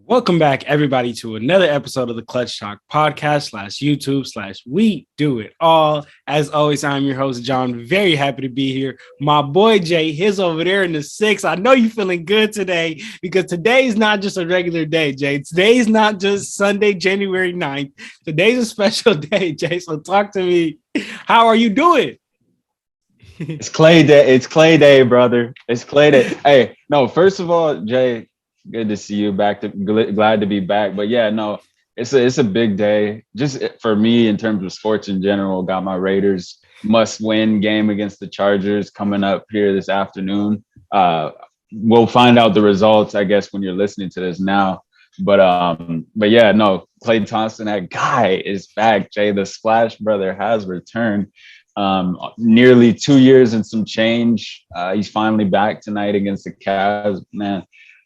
Welcome back, everybody, to another episode of the Clutch Talk podcast slash YouTube slash We Do It All. As always, I'm your host, John. Very happy to be here. My boy Jay, he's over there in the six. I know you're feeling good today because today's not just a regular day, Jay. Today's not just Sunday, January 9th. Today's a special day, Jay. So talk to me. How are you doing? It's Klay Day. It's Klay Day, brother. It's Klay Day. Hey, no, first of all, Jay, good to see you back. Glad to be back. But yeah, no, it's a big day. Just for me in terms of sports in general. Got my Raiders must-win game against the Chargers coming up here this afternoon. We'll find out the results, I guess, when you're listening to this now. But yeah, no, Klay Thompson, that guy is back. Jay, the Splash Brother has returned. Nearly 2 years and some change. He's finally back tonight against the Cavs. Man,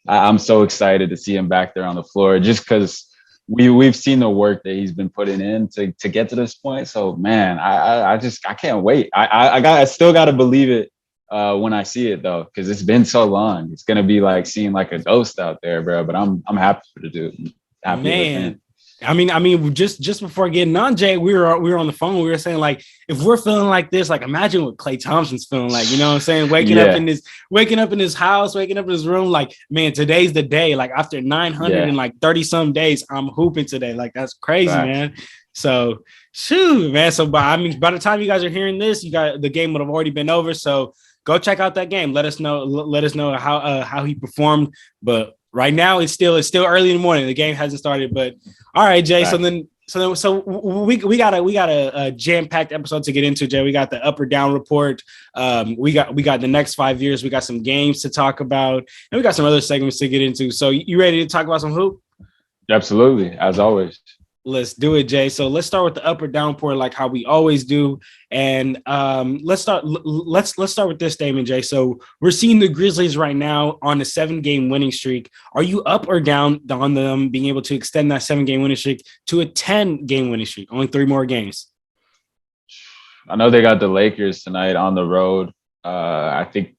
I'm so excited to see him back there on the floor just because we've seen the work that he's been putting in to get to this point. So man, I can't wait. I still got to believe it when I see it though, because it's been so long. It's gonna be like seeing like a ghost out there, bro. But I'm happy to do it. Happy Man. I mean, just before getting on, Jay, we were on the phone. We were saying like, if we're feeling like this, like imagine what Klay Thompson's feeling like. You know what I'm saying? Waking up in his house, waking up in his room. Like, man, today's the day. Like after 930 some days, I'm hooping today. Like that's crazy, man. So shoot, man. So by the time you guys are hearing this, the game would have already been over. So go check out that game. Let us know how he performed. But right now, it's still early in the morning. The game hasn't started, but all right, Jay. Right. So we got a jam-packed episode to get into, Jay. We got the up or down report. We got the next 5 years. We got some games to talk about, and we got some other segments to get into. So you ready to talk about some hoop? Absolutely, as always. Let's do it, Jay. So let's start with the up or down report, like how we always do. And let's start with this statement, Jay. So we're seeing the Grizzlies right now on a 7-game winning streak. Are you up or down on them being able to extend that 7-game winning streak to a 10-game winning streak? Only 3 more games. I know they got the Lakers tonight on the road. I think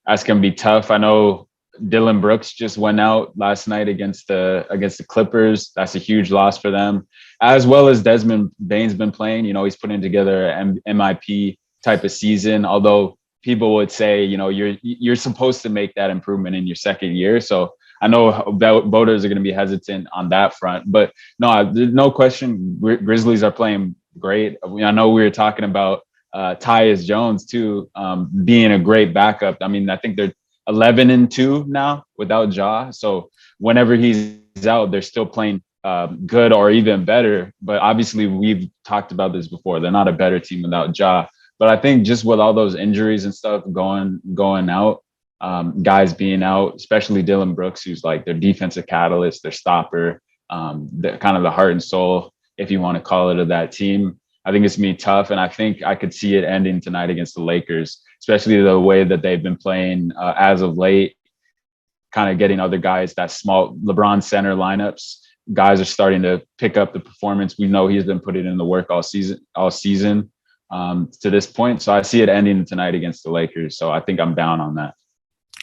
that's gonna be tough. I know Dylan Brooks just went out last night against the Clippers. That's a huge loss for them, as well as Desmond Bane's been playing. You know, he's putting together an MIP type of season. Although people would say, you know, you're supposed to make that improvement in your second year. So I know voters are going to be hesitant on that front. But no, there's no question. Grizzlies are playing great. I know we were talking about Tyus Jones too, being a great backup. I mean, I think they're 11-2 now without Ja. So whenever he's out, they're still playing good or even better. But obviously, we've talked about this before. They're not a better team without Ja. But I think just with all those injuries and stuff going out, guys being out, especially Dylan Brooks, who's like their defensive catalyst, their stopper, the kind of the heart and soul, if you want to call it, of that team. I think it's going to be tough. And I think I could see it ending tonight against the Lakers, especially the way that they've been playing as of late, kind of getting other guys, that small LeBron center lineups. Guys are starting to pick up the performance. We know he's been putting in the work all season to this point. So I see it ending tonight against the Lakers. So I think I'm down on that.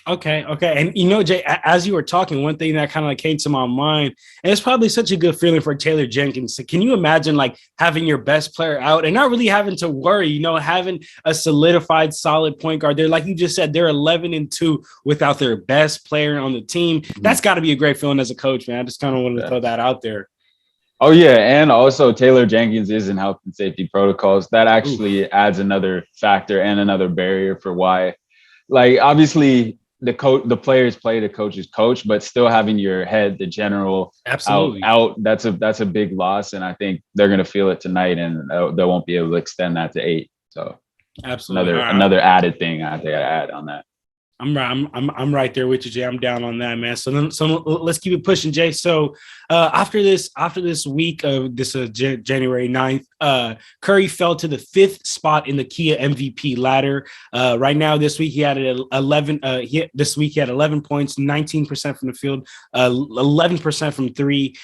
Okay. And you know, Jay, as you were talking, one thing that kind of like came to my mind, and it's probably such a good feeling for Taylor Jenkins. So can you imagine like having your best player out and not really having to worry, you know, having a solidified, solid point guard there? Like you just said, they're 11-2 without their best player on the team. That's got to be a great feeling as a coach, man. I just kind of wanted to throw that out there. Oh, yeah. And also Taylor Jenkins is in health and safety protocols. That actually adds another factor and another barrier for why, like, obviously, the players play the coach's coach, but still having your head, the general out, that's a big loss. And I think they're going to feel it tonight, and they won't be able to extend that to 8. So absolutely another added thing I think I add on that. I'm right there with you, Jay. I'm down on that, man. So let's keep it pushing, Jay. So after this week of this January 9th, Curry fell to the 5th spot in the Kia MVP ladder. Right now, this week he had 11. This week he had 11 points, 19% from the field, 11% from 3.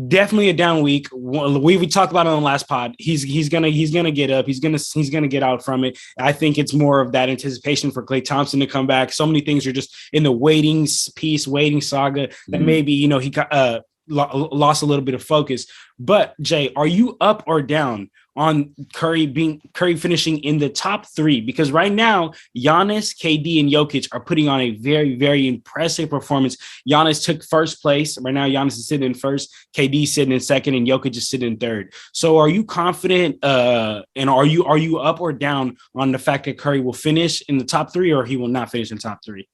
Definitely a down week. We talked about it on the last pod. He's gonna get up. He's gonna get out from it. I think it's more of that anticipation for Klay Thompson to come back. So many things are just in the waiting saga that maybe he got lost a little bit of focus. But Jay, are you up or down on Curry finishing in the top 3? Because right now, Giannis, KD, and Jokic are putting on a very, very impressive performance. Giannis took first place. Right now, Giannis is sitting in first, KD sitting in second, and Jokic is sitting in third. So are you confident and are you up or down on the fact that Curry will finish in the top 3 or he will not finish in top 3?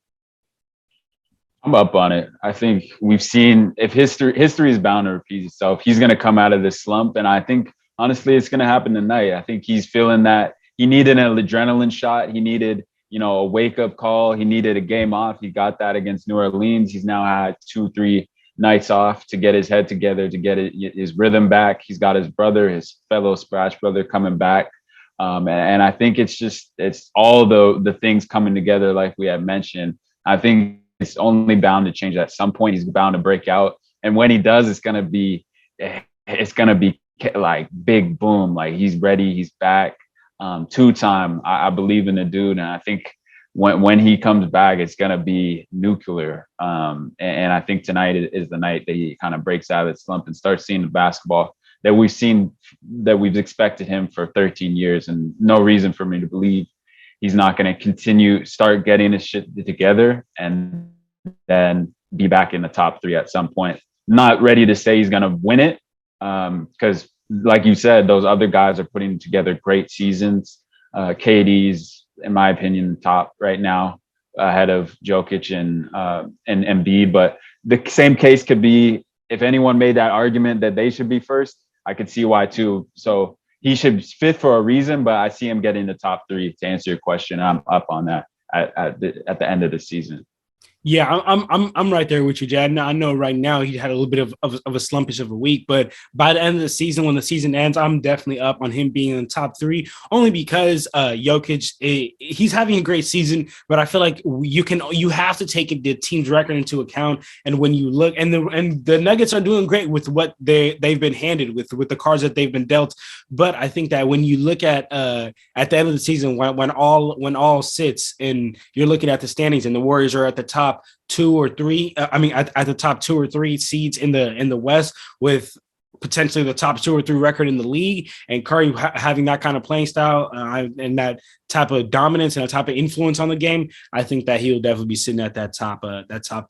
I'm up on it. I think we've seen if history is bound to repeat itself. He's going to come out of this slump, and I think honestly it's going to happen tonight. I think he's feeling that he needed an adrenaline shot. He needed, a wake up call. He needed a game off. He got that against New Orleans. He's now had 2-3 nights off to get his head together, to get his rhythm back. He's got his brother, his fellow Splash brother, coming back. And I think it's all the things coming together, like we had mentioned. I think it's only bound to change at some point. He's bound to break out, and when he does, it's gonna be like big boom. Like he's ready, he's back. 2-time. I believe in the dude, and I think when he comes back, it's gonna be nuclear. And I think tonight is the night that he kind of breaks out of the slump and starts seeing the basketball that we've expected him for 13 years, and no reason for me to believe he's not going to start getting his shit together and then be back in the top 3 at some point. Not ready to say he's going to win it because, like you said, those other guys are putting together great seasons. KD's, in my opinion, top right now, ahead of Jokic and Embiid. But the same case could be if anyone made that argument that they should be first. I could see why too. So he should fit for a reason, but I see him getting the top 3 to answer your question. I'm up on that at the end of the season. Yeah, I'm right there with you, Jad. I know right now he had a little bit of a slumpish of a week, but by the end of the season, when the season ends, I'm definitely up on him being in the top 3, only because Jokic, he's having a great season, but I feel like you have to take the team's record into account. And when you look, and the Nuggets are doing great with what they've been handed with the cards that they've been dealt. But I think that when you look at the end of the season, when all sits and you're looking at the standings and the Warriors are at the top 2 or 3, at the top 2 or 3 seeds in the West, with potentially the top 2 or 3 record in the league, and Curry having that kind of playing style and that type of dominance and a type of influence on the game, I think that he'll definitely be sitting at that top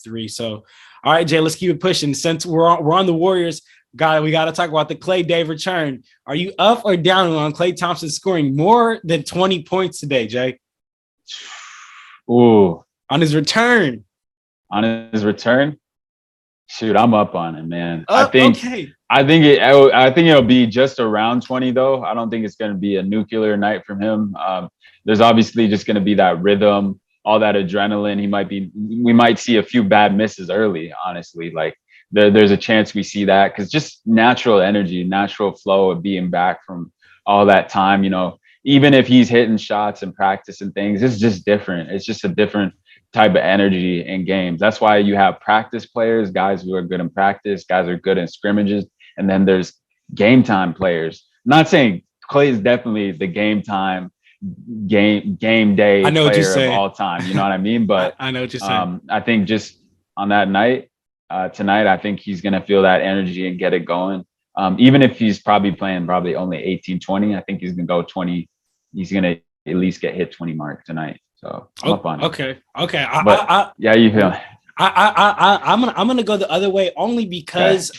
3. So, all right, Jay, let's keep it pushing. Since we're on the Warriors, we got to talk about the Klay Day return. Are you up or down on Klay Thompson scoring more than 20 points today, Jay? Ooh, on his return. Shoot, I'm up on it, man. I think it'll be just around 20 though. I don't think it's going to be a nuclear night from him. There's obviously just going to be that rhythm, all that adrenaline. We might see a few bad misses early, honestly. Like there's a chance we see that, because just natural energy, natural flow of being back from all that time, even if he's hitting shots and practice and things, it's just different. It's just a different type of energy in games. That's why you have practice players, guys who are good in practice, guys who are good in scrimmages, and then there's game time players. I'm not saying Klay is definitely the game day player of all time. You know what I mean? But I know what you're saying. I think just on that night, tonight, I think he's going to feel that energy and get it going. Even if he's probably playing only 18, 20, I think he's going to go 20. He's going to at least get hit 20 mark tonight. So I'm up on it. Okay. You feel. I'm gonna go the other way, only because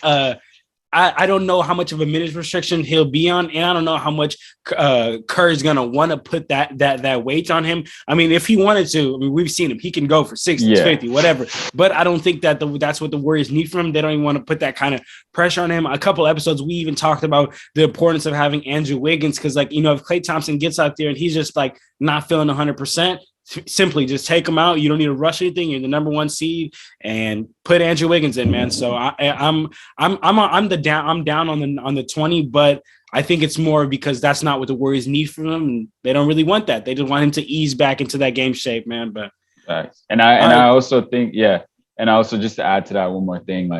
I don't know how much of a minutes restriction he'll be on, and I don't know how much Kerr's gonna want to put that weight on him. I mean, if he wanted to, we've seen him; he can go for 60, 50, whatever. But I don't think that that's what the Warriors need from him. They don't even want to put that kind of pressure on him. A couple episodes, we even talked about the importance of having Andrew Wiggins, because, if Klay Thompson gets out there and he's just not feeling 100%. Simply just take him out. You don't need to rush anything. You're the number 1 seed, and put Andrew Wiggins in, man. So I'm down on the 20, but I think it's more because that's not what the Warriors need from him, and they don't really want that. They just want him to ease back into that game shape, man. But I also think, and also just to add to that one more thing,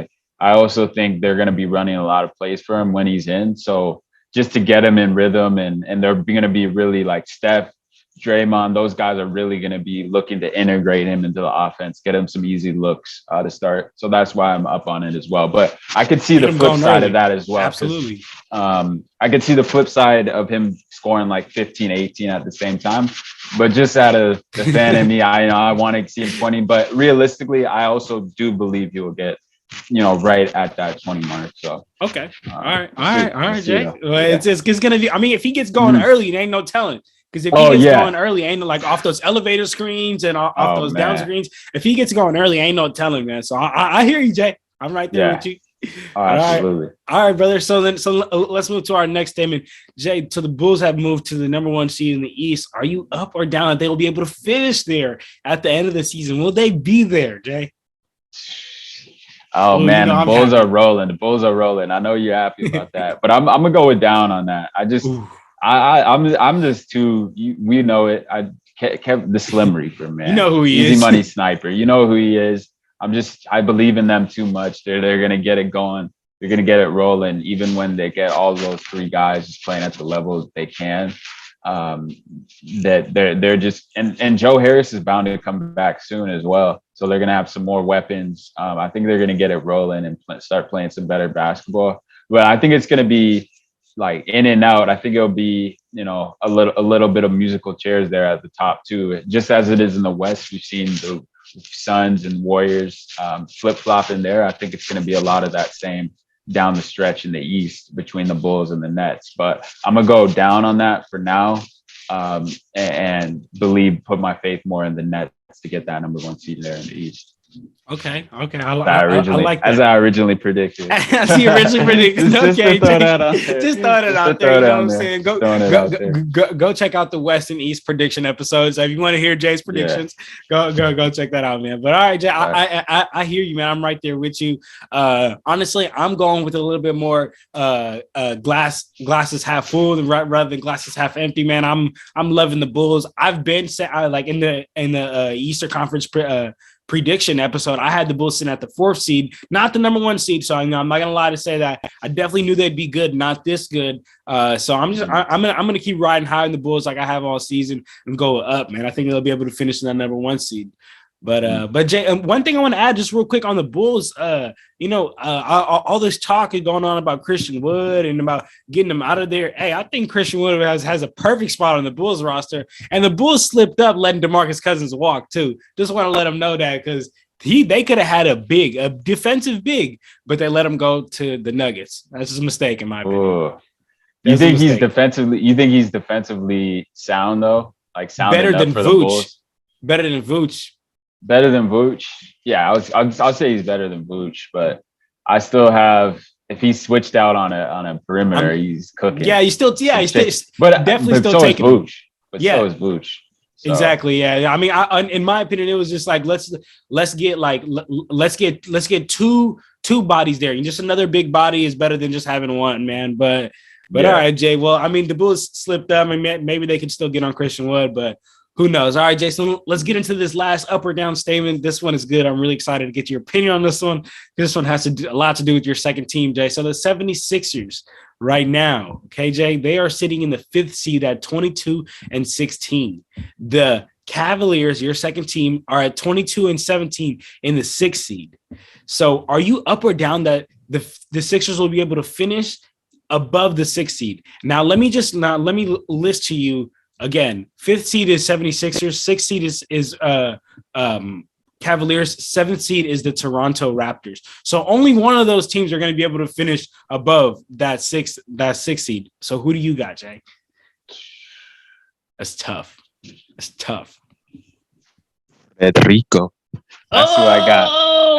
I also think they're going to be running a lot of plays for him when he's in. So just to get him in rhythm, and they're going to be really like Steph, Draymond, those guys are really going to be looking to integrate him into the offense, get him some easy looks to start. So that's why I'm up on it as well. But I could see the flip side of that as well. Absolutely. I could see the flip side of him scoring like 15, 18 at the same time. But just out of the fan in me, I want to see him 20. But realistically, I also do believe he will get, right at that 20 mark. So okay, all right, Jay. Well, yeah. it's gonna be. I mean, if he gets going early, there ain't no telling. Because if he gets going early, ain't like off those elevator screens and off those down screens. If he gets going early, ain't no telling, man. So I hear you, Jay. I'm right there with you. Oh, absolutely. All right, brother. So let's move to our next statement. Jay, so the Bulls have moved to the number 1 seed in the East. Are you up or down that they will be able to finish there at the end of the season? Will they be there, Jay? Oh man, the Bulls are rolling. The Bulls are rolling. I know you're happy about that, but I'm gonna go with down on that. I'm just too. We know it. I kept the Slim Reaper, man. You know who he is. Easy money sniper. You know who he is. I believe in them too much. They're gonna get it going. They're gonna get it rolling, even when they get all those 3 guys just playing at the level they can. That they're just and Joe Harris is bound to come back soon as well. So they're gonna have some more weapons. I think they're gonna get it rolling and start playing some better basketball. But I think it's gonna be like in and out. I think it'll be, a little bit of musical chairs there at the top too. Just as it is in the West, we've seen the Suns and Warriors flip-flop in there. I think it's going to be a lot of that same down the stretch in the East between the Bulls and the Nets. But I'm going to go down on that for now and put my faith more in the Nets to get that number 1 seed there in the East. Okay. I like that. As I originally predicted. As he originally predicted. Okay. Just throw it out there. You know what I'm saying? Go check out the West and East prediction episodes. If you want to hear Jay's predictions, go check that out, man. But all right, Jay, I hear you, man. I'm right there with you. Honestly, I'm going with a little bit more glasses half full rather than glasses half empty, man. I'm loving the Bulls. I've been like in the Eastern Conference prediction episode, I had the Bulls sitting at the 4th seed, not the number 1 seed. So I'm not gonna lie to say that I definitely knew they'd be good, not this good. So I'm gonna keep riding high in the Bulls like I have all season and go up, man. I think they'll be able to finish in that number 1 seed. But Jay, one thing I want to add just real quick on the Bulls, all this talk is going on about Christian Wood and about getting him out of there. Hey, I think Christian Wood has a perfect spot on the Bulls roster, and the Bulls slipped up letting DeMarcus Cousins walk too. Just want to let them know that because they could have had a defensive big, but they let him go to the Nuggets. That's just a mistake in my opinion. You think he's defensively sound though? Like sound better than for the Bulls? Better than Vooch. Better than Vooch? Yeah, I'll say he's better than Vooch, but I still have. If he switched out on a perimeter, he's cooking. Yeah, he's still definitely still so taking Vooch. But so is Vooch. So. Exactly. Yeah. I mean, in my opinion, it was just like let's get two bodies there. And just another big body is better than just having one, man. But all right, Jay. Well, I mean, the Bulls slipped up. I mean, maybe they could still get on Christian Wood, but. Who knows? All right, Jason, let's get into this last up or down statement. This one is good. I'm really excited to get your opinion on this one. This one has a lot to do with your second team, Jay. So the 76ers right now, okay, Jay, they are sitting in the 5th seed at 22-16. The Cavaliers, your second team, are at 22-17 in the 6th seed. So are you up or down that the Sixers will be able to finish above the 6th seed? Now, let me list to you. Again, 5th seed is 76ers, 6th seed is Cavaliers, 7th seed is the Toronto Raptors. So only one of those teams are going to be able to finish above that sixth seed. So who do you got, Jay? That's tough. Rico. That's who I got.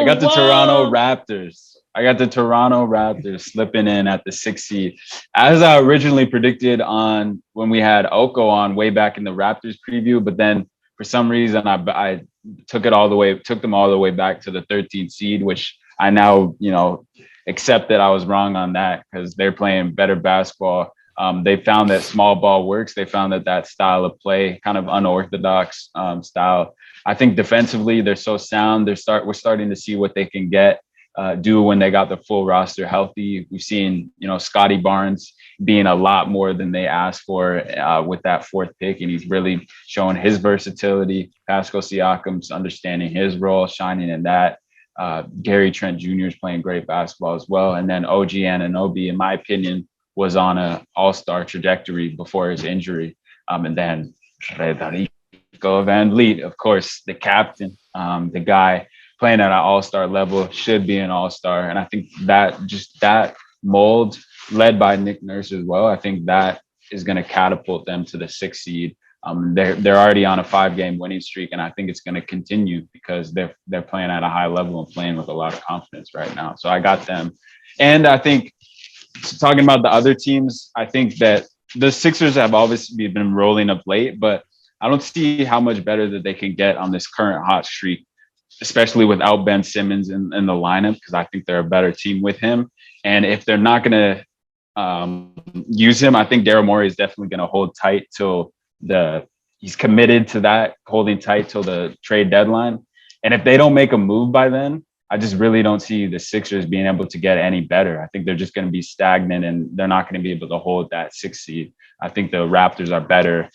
I got the Toronto Raptors. I got the Toronto Raptors slipping in at the 6th seed. As I originally predicted on when we had Oko on way back in the Raptors preview, but then for some reason I took them all the way back to the 13th seed, which I now, accept that I was wrong on that because they're playing better basketball. They found that small ball works. They found that style of play, kind of unorthodox style. I think defensively they're so sound. We're starting to see what they can get. do when they got the full roster healthy. We've seen, Scotty Barnes being a lot more than they asked for with that fourth pick. And he's really showing his versatility. Pascal Siakam's understanding his role, shining in that. Gary Trent Jr. is playing great basketball as well. And then OG Anunoby, in my opinion, was on an all-star trajectory before his injury. And then Federico Van Vliet, of course, the captain, the guy playing at an all-star level, should be an all-star. And I think that mold, led by Nick Nurse as well, I think that is going to catapult them to the 6th seed. They're already on a 5-game winning streak, and I think it's going to continue because they're playing at a high level and playing with a lot of confidence right now. So I got them. And I think, talking about the other teams, I think that the Sixers have obviously been rolling of late, but I don't see how much better that they can get on this current hot streak, especially without Ben Simmons in the lineup, because I think they're a better team with him. And if they're not going to use him, I think Daryl Morey is definitely going to hold tight till he's committed to that, holding tight till the trade deadline. And if they don't make a move by then, I just really don't see the Sixers being able to get any better. I think they're just going to be stagnant and they're not going to be able to hold that 6th seed. I think the Raptors are better,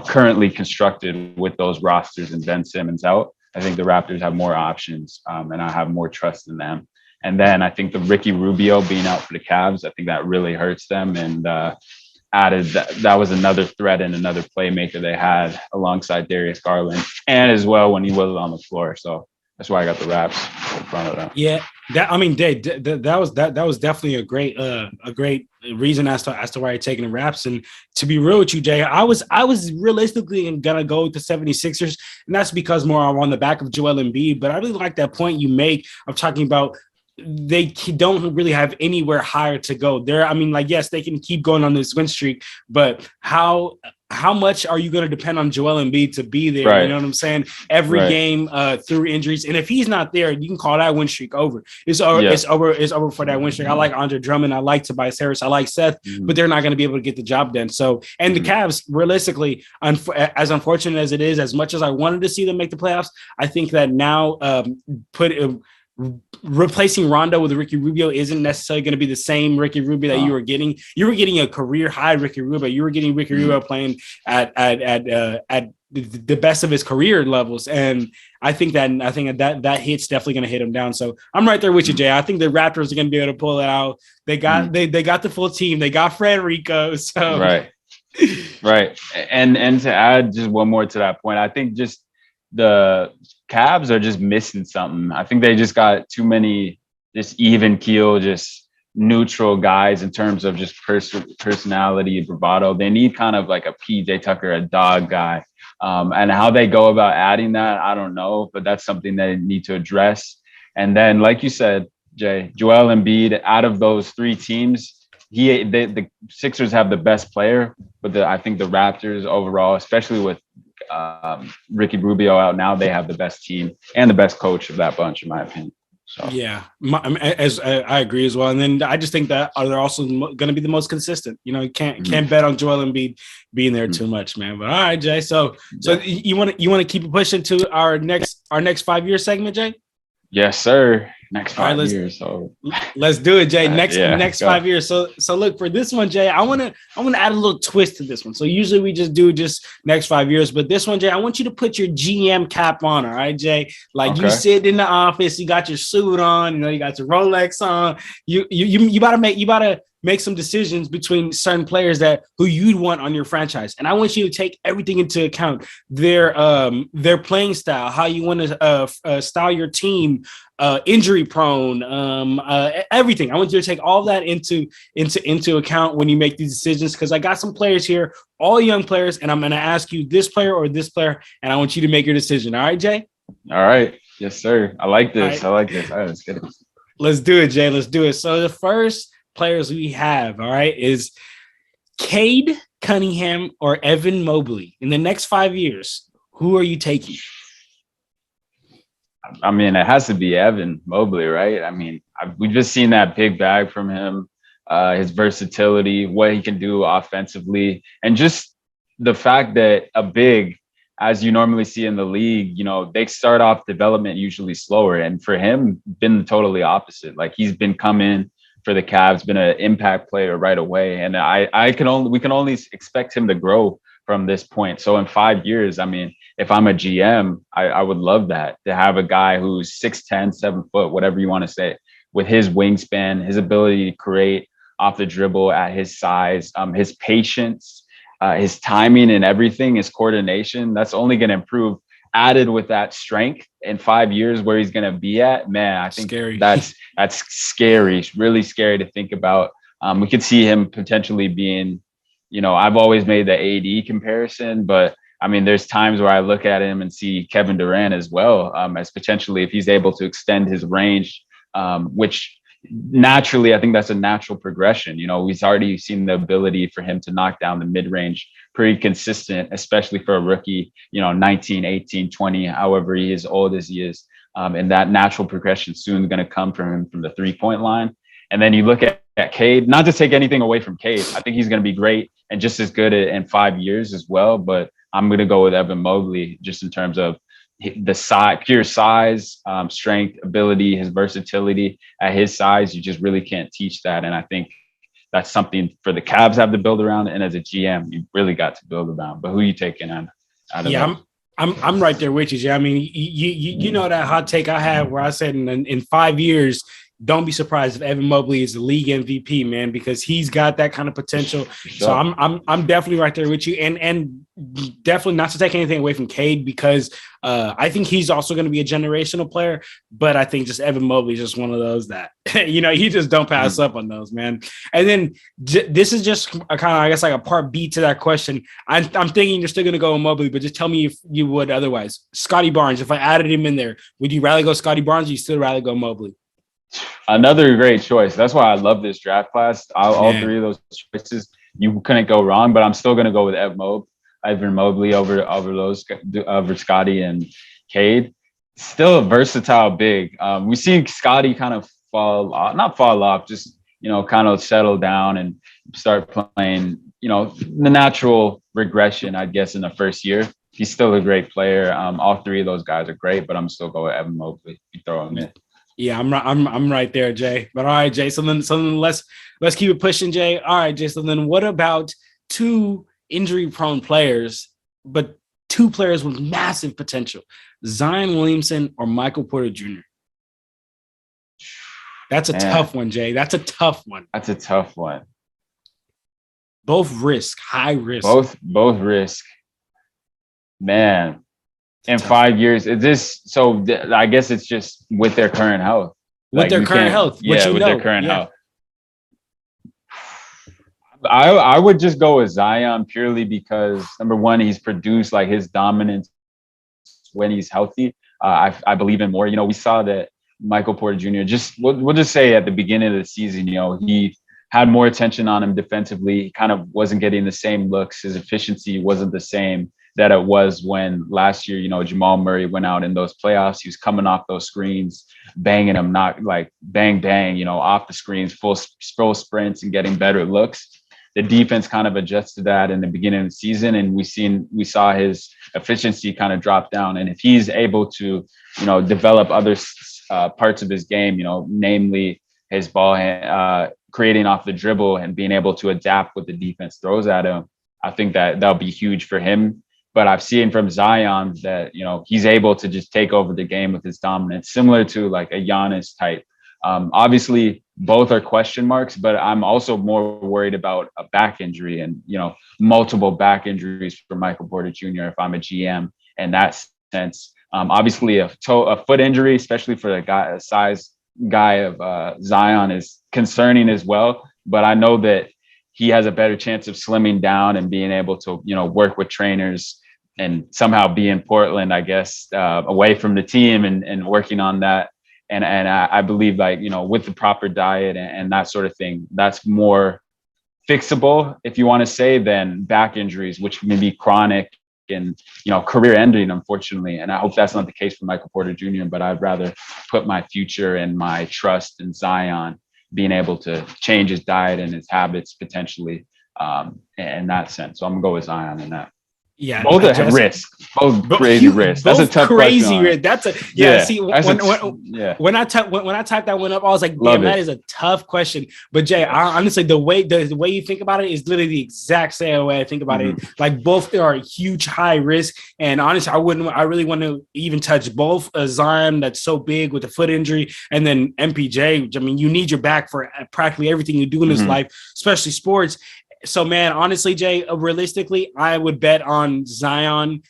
currently constructed with those rosters and Ben Simmons out. I think the Raptors have more options and I have more trust in them. And then I think the Ricky Rubio being out for the Cavs, I think that really hurts them. And added that was another threat and another playmaker they had alongside Darius Garland, and as well when he was on the floor. So that's why I got the Raps in front of them. Yeah, that was definitely a great reason as to why you're taking the Raps. And to be real with you, Jay, I was realistically gonna go with the 76ers, and that's because more I'm on the back of Joel Embiid. But I really like that point you make of talking about they don't really have anywhere higher to go. Yes, they can keep going on this win streak, but how much are you going to depend on Joel Embiid to be there? Right. You know what I'm saying? Every game through injuries. And if he's not there, you can call that win streak over. It's over. Yeah. It's over for that win streak. I like Andre Drummond. I like Tobias Harris. I like Seth, but they're not going to be able to get the job done. So, and the Cavs, realistically, as unfortunate as it is, as much as I wanted to see them make the playoffs, I think that now replacing Rondo with Ricky Rubio isn't necessarily going to be the same Ricky Rubio that you were getting. You were getting a career high Ricky Rubio. You were getting Ricky Rubio playing at the best of his career levels, and I think that hit's definitely going to hit him down. So I'm right there with you, Jay. I think the Raptors are going to be able to pull it out. They got they got the full team. They got Frederico. So right. And to add just one more to that point, I think just the Cavs are just missing something. I think they just got too many just even keel, just neutral guys in terms of just personality and bravado. They need kind of like a PJ Tucker, a dog guy. And how they go about adding that, I don't know, but that's something they need to address. And then, like you said, Jay, Joel Embiid, out of those 3 teams, the Sixers have the best player, but I think the Raptors overall, especially with Ricky Rubio out now, they have the best team and the best coach of that bunch, in my opinion. So yeah, as I agree as well. And then I just think that they're also going to be the most consistent. You can't bet on Joel Embiid being there too much, man. But all right, Jay. So you want to keep it pushing to our next 5-year segment, Jay? Yes, sir. Next 5 years. So let's do it, Jay. Next 5 years. So look, for this one, Jay, I want to add a little twist to this one. So usually we just do next 5 years, but this one, Jay, I want you to put your GM cap on. All right, Jay. You sit in the office, you got your suit on, you got your Rolex on. You gotta make some decisions between certain players who you'd want on your franchise. And I want you to take everything into account, their playing style, how you want to style your team, injury prone, everything. I want you to take all that into account when you make these decisions, because I got some players here, all young players, and I'm going to ask you this player or this player, and I want you to make your decision. All right, Jay? All right. Yes, sir. I like this. All right, let's get it. Let's do it, Jay. Let's do it. So the first players we have, all right, is Cade Cunningham or Evan Mobley. In the next 5 years, who are you taking? I mean, it has to be Evan Mobley, right? I mean, we've just seen that big bag from him, his versatility, what he can do offensively, and just the fact that a big as you normally see in the league, they start off development usually slower. And for him, been totally opposite. Like he's been coming for the Cavs, been an impact player right away. And we can only expect him to grow from this point. So in 5 years, I mean, if I'm a GM, I would love that, to have a guy who's 6'10", 7 foot, whatever you want to say, with his wingspan, his ability to create off the dribble at his size, his patience, his timing and everything, his coordination, that's only going to improve. Added with that strength in 5 years, where he's going to be at, man, I think Scary. that's scary. It's really scary to think about. We could see him potentially being, I've always made the AD comparison, but I mean, there's times where I look at him and see Kevin Durant as well, as potentially, if he's able to extend his range, which naturally, I think that's a natural progression. We've already seen the ability for him to knock down the mid-range pretty consistent, especially for a rookie, 19, 18, 20, however he is old as he is. And that natural progression soon going to come from him from the 3-point line. And then you look at Cade, not to take anything away from Cade. I think he's going to be great and just as good in 5 years as well. But I'm going to go with Evan Mobley just in terms of the size, pure size, strength, ability, his versatility. At his size, you just really can't teach that. And I think that's something for the Cavs have to build around. And as a GM, you really got to build around. But who are you taking out of that? I'm right there with you, Jay. I mean, you know that hot take I had where I said in 5 years, don't be surprised if Evan Mobley is the league MVP, man, because he's got that kind of potential. Sure. So I'm definitely right there with you, and definitely not to take anything away from Cade, because I think he's also going to be a generational player. But I think just Evan Mobley is just one of those that you just don't pass up on those, man. And then this is just a kind of, I guess, like a part B to that question. I'm thinking you're still going to go with Mobley, but just tell me if you would otherwise. Scotty Barnes, if I added him in there, would you rather go Scotty Barnes, or you still rather go Mobley? Another great choice. That's why I love this draft class. All three of those choices, you couldn't go wrong. But I'm still going to go with Evan Mobley over Scotty and Cade. Still a versatile big. We see Scotty kind of not fall off, just kind of settle down and start playing. The natural regression, I guess, in the first year. He's still a great player. All three of those guys are great, but I'm still going with Evan Mobley. You throw him in. Yeah, I'm right there, Jay. But all right, Jay. So then let's keep it pushing, Jay. All right, Jay. So then what about two injury-prone players, but two players with massive potential? Zion Williamson or Michael Porter Jr.? That's a tough one, Jay. That's a tough one. Both high risk. Both risk. Man. In 5 years, I guess it's just with their current health. With their current health. I would just go with Zion purely because, number one, he's produced like his dominance when he's healthy. I believe in more. We saw that Michael Porter Jr. We'll just say at the beginning of the season, he had more attention on him defensively. He kind of wasn't getting the same looks. His efficiency wasn't the same that it was when last year, Jamal Murray went out in those playoffs. He was coming off those screens, banging them, not like bang, bang, off the screens, full sprints and getting better looks. The defense kind of adjusted that in the beginning of the season, and we saw his efficiency kind of drop down. And if he's able to, develop other parts of his game, namely his ball hand, creating off the dribble and being able to adapt what the defense throws at him, I think that'll be huge for him. But I've seen from Zion that, he's able to just take over the game with his dominance, similar to like a Giannis type. Obviously, both are question marks, but I'm also more worried about a back injury and, multiple back injuries for Michael Porter Jr. if I'm a GM in that sense. Obviously, a foot injury, especially for a size guy of Zion, is concerning as well. But I know that he has a better chance of slimming down and being able to, work with trainers and somehow be in Portland, I guess, away from the team and working on that. And I believe with the proper diet and that sort of thing, that's more fixable, if you want to say, than back injuries, which may be chronic and, career ending, unfortunately. And I hope that's not the case for Michael Porter Jr., but I'd rather put my future and my trust in Zion being able to change his diet and his habits potentially in that sense. So I'm gonna go with Zion in that. Yeah, Both at risk. Both crazy risk. That's a tough crazy question. Risk. That's a See, yeah. when I typed that one up, I was like, Love damn, that is a tough question. But Jay, honestly, the way you think about it is literally the exact same way I think about it. Like both are huge high risk, and honestly, I really want to even touch both Zion, that's so big with a foot injury, and then MPJ. I mean, you need your back for practically everything you do in this life, especially sports. So, man, honestly, Jay, realistically, I would bet on Zion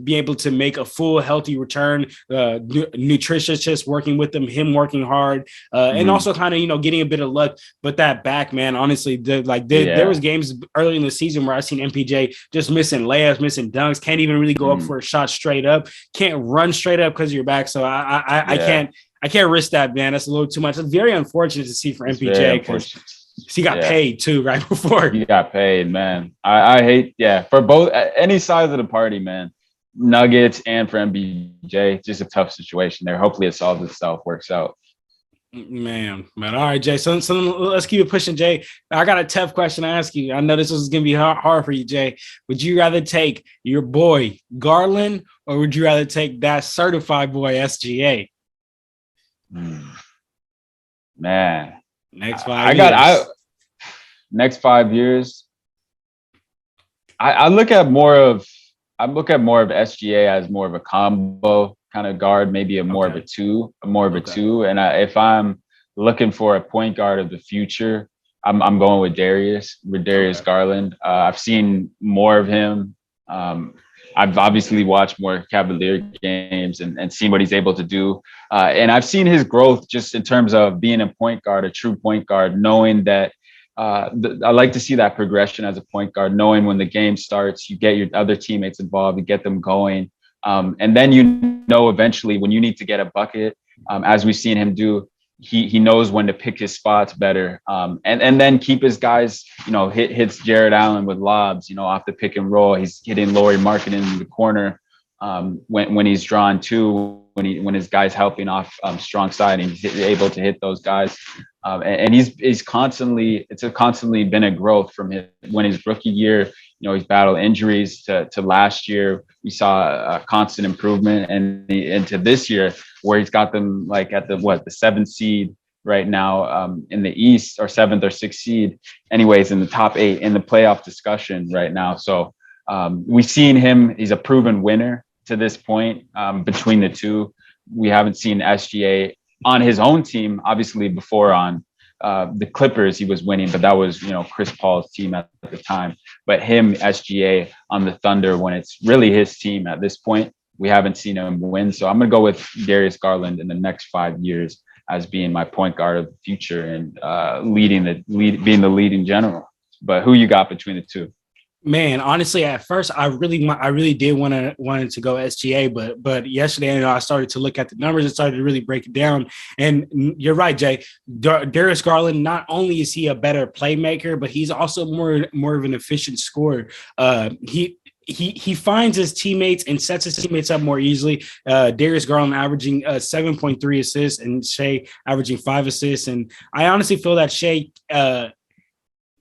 be able to make a full, healthy return, nutritious, just working with him working hard, and also kind of, getting a bit of luck. But that back, man, honestly, there was games early in the season where I seen MPJ just missing layups, missing dunks, can't even really go up for a shot straight up, can't run straight up because of your back. So I can't risk that, man. That's a little too much. It's very unfortunate to see for MPJ because he got paid too right before. He got paid, man. I hate, for both any sides of the party, man. Nuggets and for MPJ, just a tough situation there. Hopefully it solves itself, works out. Man. All right, Jay. So let's keep it pushing, Jay. I got a tough question to ask you. I know this is going to be hard for you, Jay. Would you rather take your boy Garland, or would you rather take that certified boy SGA? Man. Next 5 years. Next 5 years. I look at more of SGA as more of a combo kind of guard, maybe more of a two. And if I'm looking for a point guard of the future, I'm going with Darius Garland. I've seen more of him. I've obviously watched more Cavalier games and seen what he's able to do. And I've seen his growth just in terms of being a point guard, a true point guard, knowing that I like to see that progression as a point guard, knowing when the game starts, you get your other teammates involved, you get them going. And then, eventually when you need to get a bucket, as we've seen him do, he knows when to pick his spots better, and then keep his guys, hits Jared Allen with lobs, off the pick and roll. He's hitting Lauri Markkanen in the corner when he's drawn two, when his guys helping off strong side, and he's able to hit those guys. And he's constantly been a growth from his rookie year. He's battled injuries to last year. We saw a constant improvement, and into this year where he's got them like at the 7th seed right now in the East, or 7th or 6th seed, anyways, in the top 8 in the playoff discussion right now. So we've seen him. He's a proven winner to this point. Between the two, we haven't seen SGA on his own team. Obviously, before on the Clippers, he was winning, but that was, Chris Paul's team at the time. But him, SGA, on the Thunder, when it's really his team at this point, we haven't seen him win. So I'm going to go with Darius Garland in the next 5 years as being my point guard of the future and being the leading general. But who you got between the two? Man, honestly, at first I really did wanted to go SGA, but yesterday, I started to look at the numbers and started to really break it down. And you're right, Jay. Darius Garland, not only is he a better playmaker, but he's also more of an efficient scorer. He finds his teammates and sets his teammates up more easily. Darius Garland averaging 7.3 assists and Shea averaging 5 assists. And I honestly feel that Shea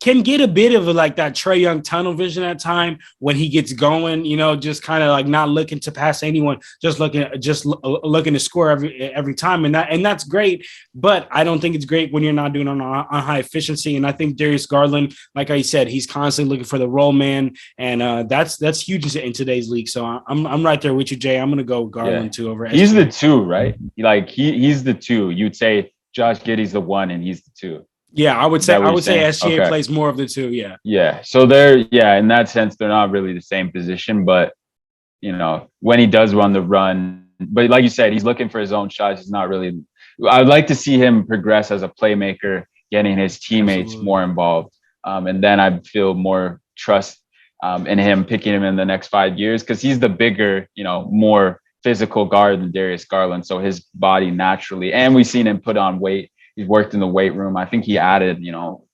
can get a bit of that Trae Young tunnel vision at time when he gets going, just kind of not looking to pass anyone, just looking to score every time. And that's great, but I don't think it's great when you're not doing it on high efficiency. And I think Darius Garland, like I said, he's constantly looking for the roll man. And that's huge in today's league. So I'm right there with you, Jay. I'm going to go Garland too over. He's the 2, right? He's the 2. You'd say Josh Giddey's the 1 and he's the 2. Yeah, I would say SGA plays more of the 2. Yeah. Yeah. So in that sense, they're not really the same position, but when he does run the run, but like you said, he's looking for his own shots. He's not really, I'd like to see him progress as a playmaker, getting his teammates more involved. And then I feel more trust in him, picking him in the next 5 years, because he's the bigger, more physical guard than Darius Garland. So his body naturally, and we've seen him put on weight. He's worked in the weight room. I think he added,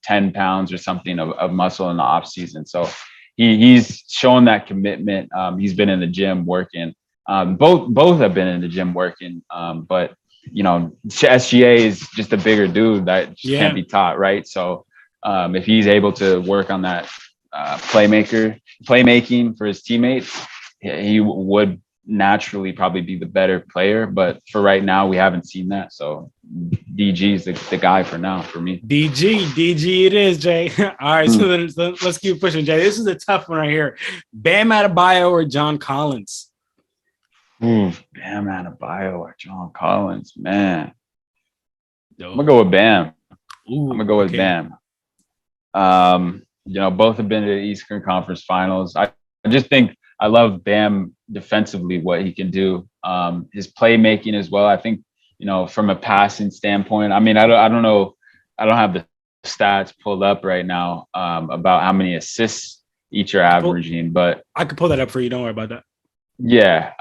10 pounds or something of muscle in the off season. So he's shown that commitment. He's been in the gym working. Both have been in the gym working. But SGA is just a bigger dude that can't be taught, right? So if he's able to work on that playmaking for his teammates, he would naturally probably be the better player. But for right now, we haven't seen that. So DG is the guy for now for me. DG it is, Jay. All right, so let's keep pushing, Jay. This is a tough one right here. Bam Adebayo or John Collins? Bam Adebayo or John Collins, man. I'm gonna go with Bam. I'm gonna go with Bam. Both have been to the Eastern Conference Finals. I just think I love Bam defensively, what he can do. His playmaking as well. I think, from a passing standpoint, I mean, I don't know. I don't have the stats pulled up right now about how many assists each are averaging, but I could pull that up for you. Don't worry about that. Yeah.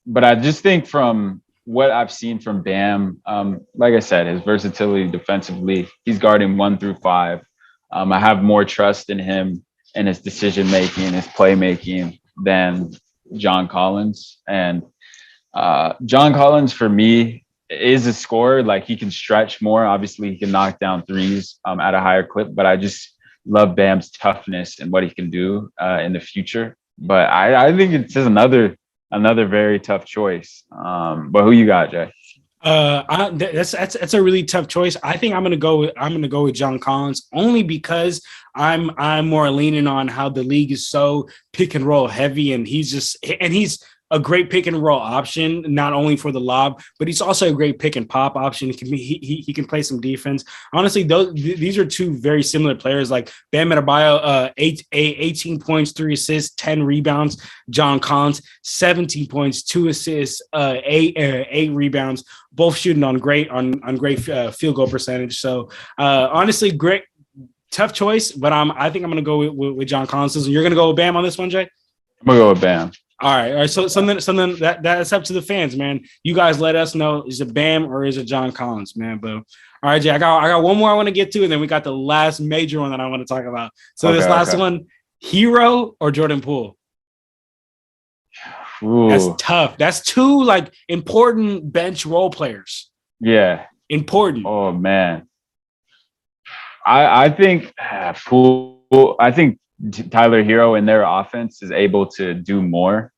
But I just think from what I've seen from Bam, like I said, his versatility defensively, he's guarding 1 through 5. I have more trust in him and his decision making, his playmaking than John Collins. And John Collins for me is a scorer. Like, he can stretch more. Obviously, he can knock down threes at a higher clip. But I just love Bam's toughness and what he can do in the future. But I think it's just another very tough choice. But who you got, Jay? That's a really tough choice. I think I'm gonna go with John Collins, only because I'm more leaning on how the league is so pick and roll heavy, and he's a great pick and roll option, not only for the lob, but he's also a great pick and pop option. He can play some defense. Honestly, these are two very similar players. Like Bam Adebayo, 18 points, 3 assists, 10 rebounds. John Collins, 17 points, 2 assists, 8 rebounds. Both shooting on great field goal percentage. So honestly, great, tough choice. But I think I'm gonna go with John Collins. So you're gonna go with Bam on this one, Jay? I'm gonna go with Bam. All right. So then that's up to the fans, man. You guys let us know, is it Bam or is it John Collins, man? But all right, Jay, I got one more I want to get to, and then we got the last major one that I want to talk about. So this last one, Hero or Jordan Poole? Ooh. That's tough. That's two like important bench role players. Yeah. Important. Oh man. I think Poole. I think Tyler Hero in their offense is able to do more.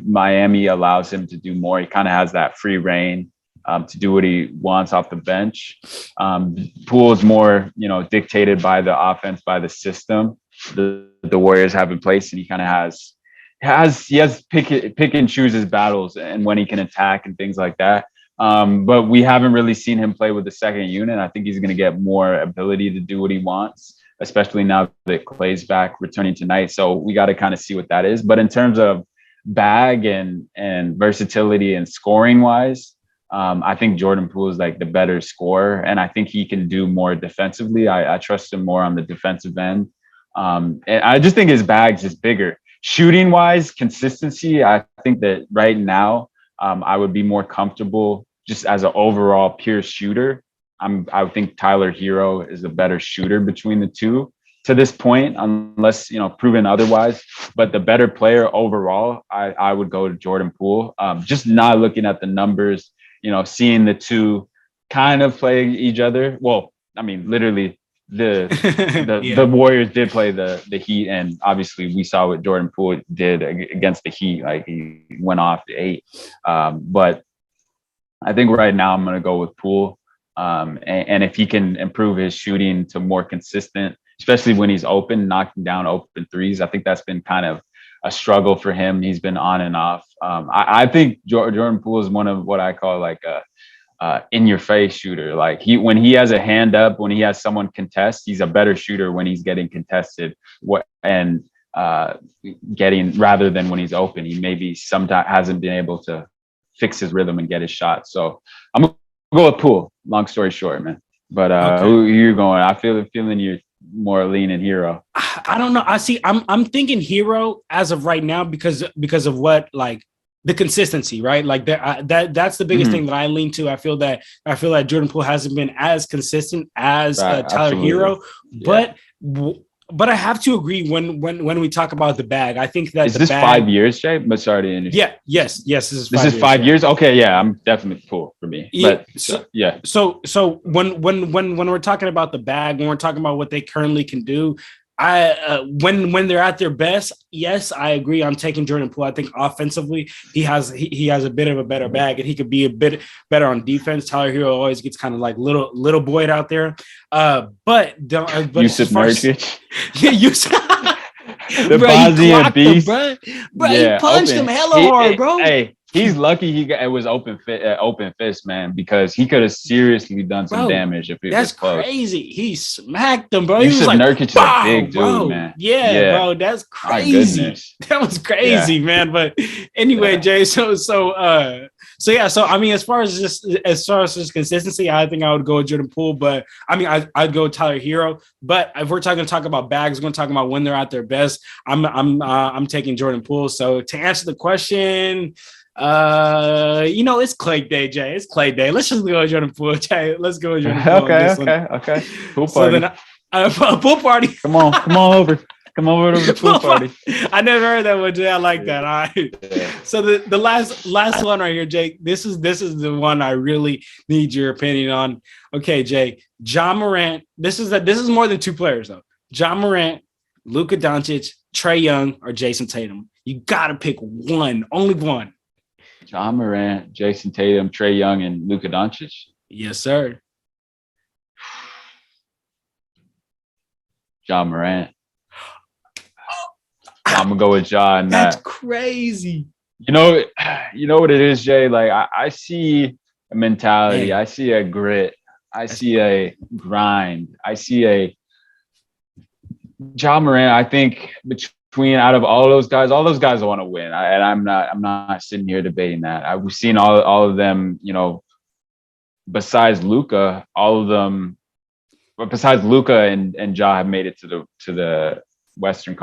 Miami allows him to do more. He kind of has that free reign to do what he wants off the bench. Poole is more, dictated by the offense, by the system the Warriors have in place, and he kind of has pick and choose his battles and when he can attack and things like that. But we haven't really seen him play with the second unit. I think he's going to get more ability to do what he wants, especially now that Klay's back returning tonight. So we got to kind of see what that is. But in terms of bag and versatility and scoring wise, I think Jordan Poole is like the better scorer, and I think he can do more defensively. I trust him more on the defensive end. And I just think his bags is bigger. Shooting wise, consistency, I think that right now I would be more comfortable just as an overall pure shooter. I would think Tyler Hero is a better shooter between the two to this point, unless proven otherwise. But the better player overall, I would go to Jordan Poole. Just not looking at the numbers, seeing the two kind of play each other. Well, I mean, literally the Warriors did play the Heat, and obviously we saw what Jordan Poole did against the Heat. Like, he went off to 8. But I think right now I'm going to go with Poole. And if he can improve his shooting to more consistent, especially when he's open, knocking down open threes, I think that's been kind of a struggle for him. He's been on and off. I think Jordan Poole is one of what I call like a in your face shooter. Like, when he has a hand up, when he has someone contest, he's a better shooter when he's getting contested getting, rather than when he's open. He maybe sometimes hasn't been able to fix his rhythm and get his shot. So I'm gonna go with Poole. Long story short, man. But okay. Who are you going? I feeling you're more leaning Hero. I don't know. I'm thinking Hero as of right now because of what, like, the consistency, right? Like that's the biggest thing that I lean to. I feel that Jordan Poole hasn't been as consistent as Tyler Hero, yeah. But I have to agree when we talk about the bag. I think that is this 5 years, Jay? But sorry to interrupt. Yeah, yes. This is 5 years. Okay, yeah, I'm definitely Poole for me. Yeah, but So when we're talking about the bag, when we're talking about what they currently can do, When they're at their best, yes, I agree. I'm taking Jordan Poole. I think offensively, he has a bit of a better bag, and he could be a bit better on defense. Tyler Hero always gets kind of like little Boyd out there. But Yusuf Nurkic. Yeah, Yusuf. The Bosnian beast, bro. He punched him hella hard, bro. Hey, he's lucky it was open fist, man, because he could have seriously done some damage if it was close. That's crazy. He smacked him, bro. He Yusuf was like, Nurkic is a big dude, man. Yeah, bro, that's crazy. That was crazy, man. But anyway, Jay, so I mean, as far as just consistency, I think I would go with Jordan Poole, but I mean, I'd go with Tyler Hero. But if we're talk about bags, we're going to talk about when they're at their best. I'm taking Jordan Poole. So to answer the question, it's Klay Day, Jay. It's Klay Day. Let's just go with Jordan Poole, Jay. Let's go with Jordan Poole. Okay. Pool party. So then, pool party. Come on over. Come over to the pool party. I never heard that one, Jay. I like that. All right. Yeah. So the last one right here, Jay. This is the one I really need your opinion on. Okay, Jay. Ja Morant. This is more than two players though. Ja Morant, Luka Doncic, Trae Young, or Jason Tatum. You gotta pick one. Only one. Ja Morant, Jason Tatum, Trae Young, and Luka Doncic. Yes, sir. Ja Morant. I'm gonna go with Ja and That's crazy. You know what it is, Jay? Like I see a mentality, I see a grit, I see a grind, I see a Ja Morant. I think between out of all those guys want to win. I'm not sitting here debating that. We've seen all of them, besides Luka, all of them, but besides Luka and Ja have made it to the Western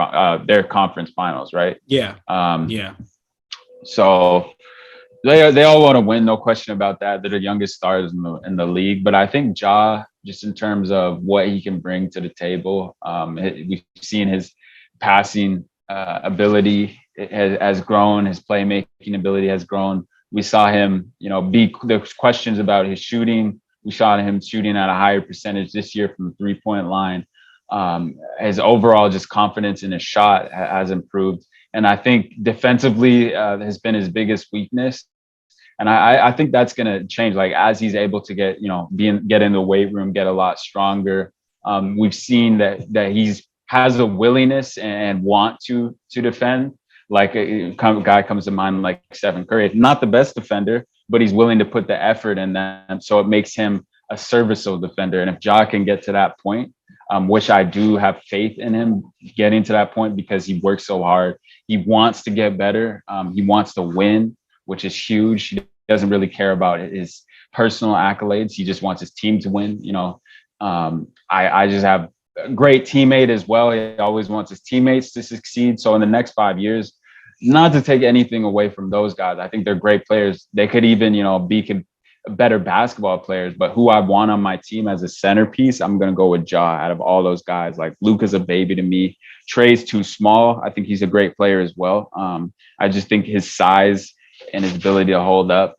their conference finals, right? Yeah. So they all want to win, no question about that. They're the youngest stars in the league, but I think Ja, just in terms of what he can bring to the table, we've seen his passing ability has grown, his playmaking ability has grown. We saw him, there's questions about his shooting. We saw him shooting at a higher percentage this year from the 3-point line. His overall just confidence in his shot has improved. And I think defensively has been his biggest weakness. And I think that's going to change. Like as he's able to get in the weight room, get a lot stronger. We've seen that he's has a willingness and want to defend. Like a guy comes to mind like Stephen Curry, not the best defender, but he's willing to put the effort in that. So it makes him a serviceable defender. And if Ja can get to that point, which I do have faith in him getting to that point because he works so hard. He wants to get better. He wants to win, which is huge. He doesn't really care about his personal accolades. He just wants his team to win. I just have a great teammate as well. He always wants his teammates to succeed. So in the next 5 years, not to take anything away from those guys, I think they're great players. They could even, be better basketball players, but who I want on my team as a centerpiece, I'm going to go with Ja out of all those guys. Like Luka's a baby to me. Trey's too small. I think he's a great player as well. I just think his size and his ability to hold up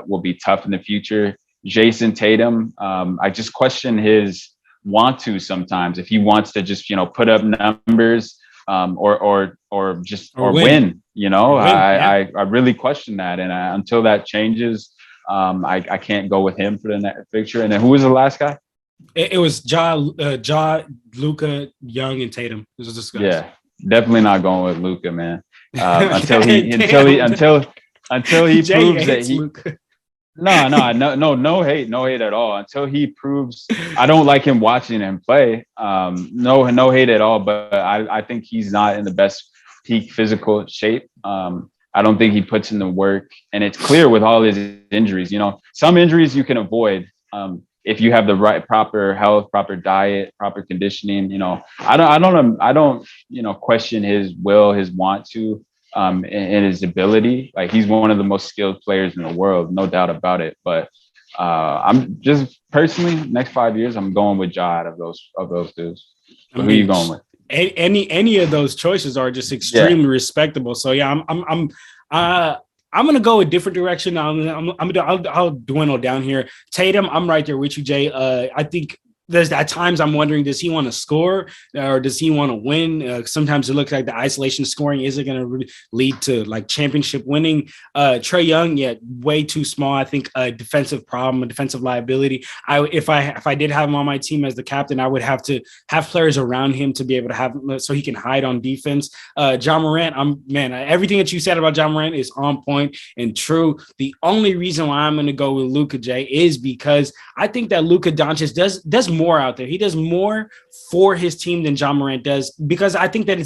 will be tough in the future. Jason Tatum, I just question his want to sometimes. If he wants to just, put up numbers or win, I really question that. And until that changes, I can't go with him for the next picture. And then who was the last guy? It was Ja, Luka, Young, and Tatum. This was discussed. Yeah, definitely not going with Luka, man. Until he proves that he. Luka. No hate at all. Until he proves, I don't like him watching him play. No hate at all. But I think he's not in the best peak physical shape. I don't think he puts in the work, and it's clear with all his injuries. Some injuries you can avoid if you have the right proper health, proper diet, proper conditioning. I don't question his will, his want to, and his ability. Like he's one of the most skilled players in the world, no doubt about it. But I'm just personally, next 5 years, I'm going with Ja out of those dudes. Who are you going with? Any of those choices are just extremely respectable. So yeah, I'm gonna go a different direction. I'll dwindle down here. Tatum, I'm right there with you, Jay. I think there's at times I'm wondering, does he want to score or does he want to win? Sometimes it looks like the isolation scoring isn't going to lead to like championship winning. Trae Young, yeah, way too small. I think a defensive problem, a defensive liability. If I did have him on my team as the captain, I would have to have players around him to be able to have so he can hide on defense. Ja Morant, everything that you said about Ja Morant is on point and true. The only reason why I'm going to go with Luka J is because I think that Luka Doncic does more out there. He does more for his team than Ja Morant does because I think that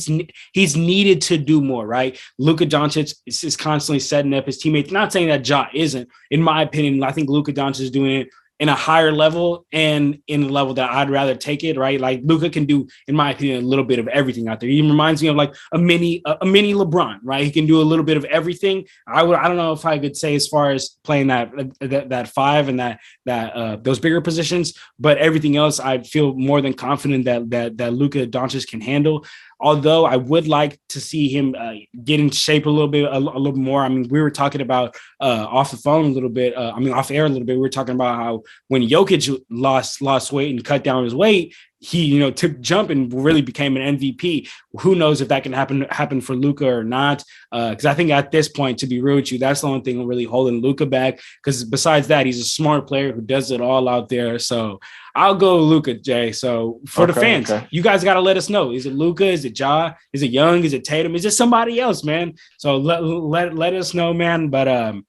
he's needed to do more, right? Luka Doncic is constantly setting up his teammates. Not saying that Ja isn't. In my opinion, I think Luka Doncic is doing it in a higher level and in a level that I'd rather take it, right? Like Luka can do, in my opinion, a little bit of everything out there. He reminds me of like a mini LeBron, right? He can do a little bit of everything. I don't know if I could say as far as playing that five and that those bigger positions, but everything else I feel more than confident that Luka Doncic can handle. Although I would like to see him get in shape a little bit, a little more. I mean, we were talking about off the phone a little bit. Off air a little bit. We were talking about how when Jokic lost weight and cut down his weight, he took jump and really became an MVP. Who knows if that can happen for Luka or not? Because I think at this point, to be real with you, that's the only thing really holding Luka back. Because besides that, he's a smart player who does it all out there. So I'll go Luka, Jay. So for the fans, you guys got to let us know. Is it Luka? Is it Ja? Is it Young? Is it Tatum? Is it somebody else, man? So let us know, man. But all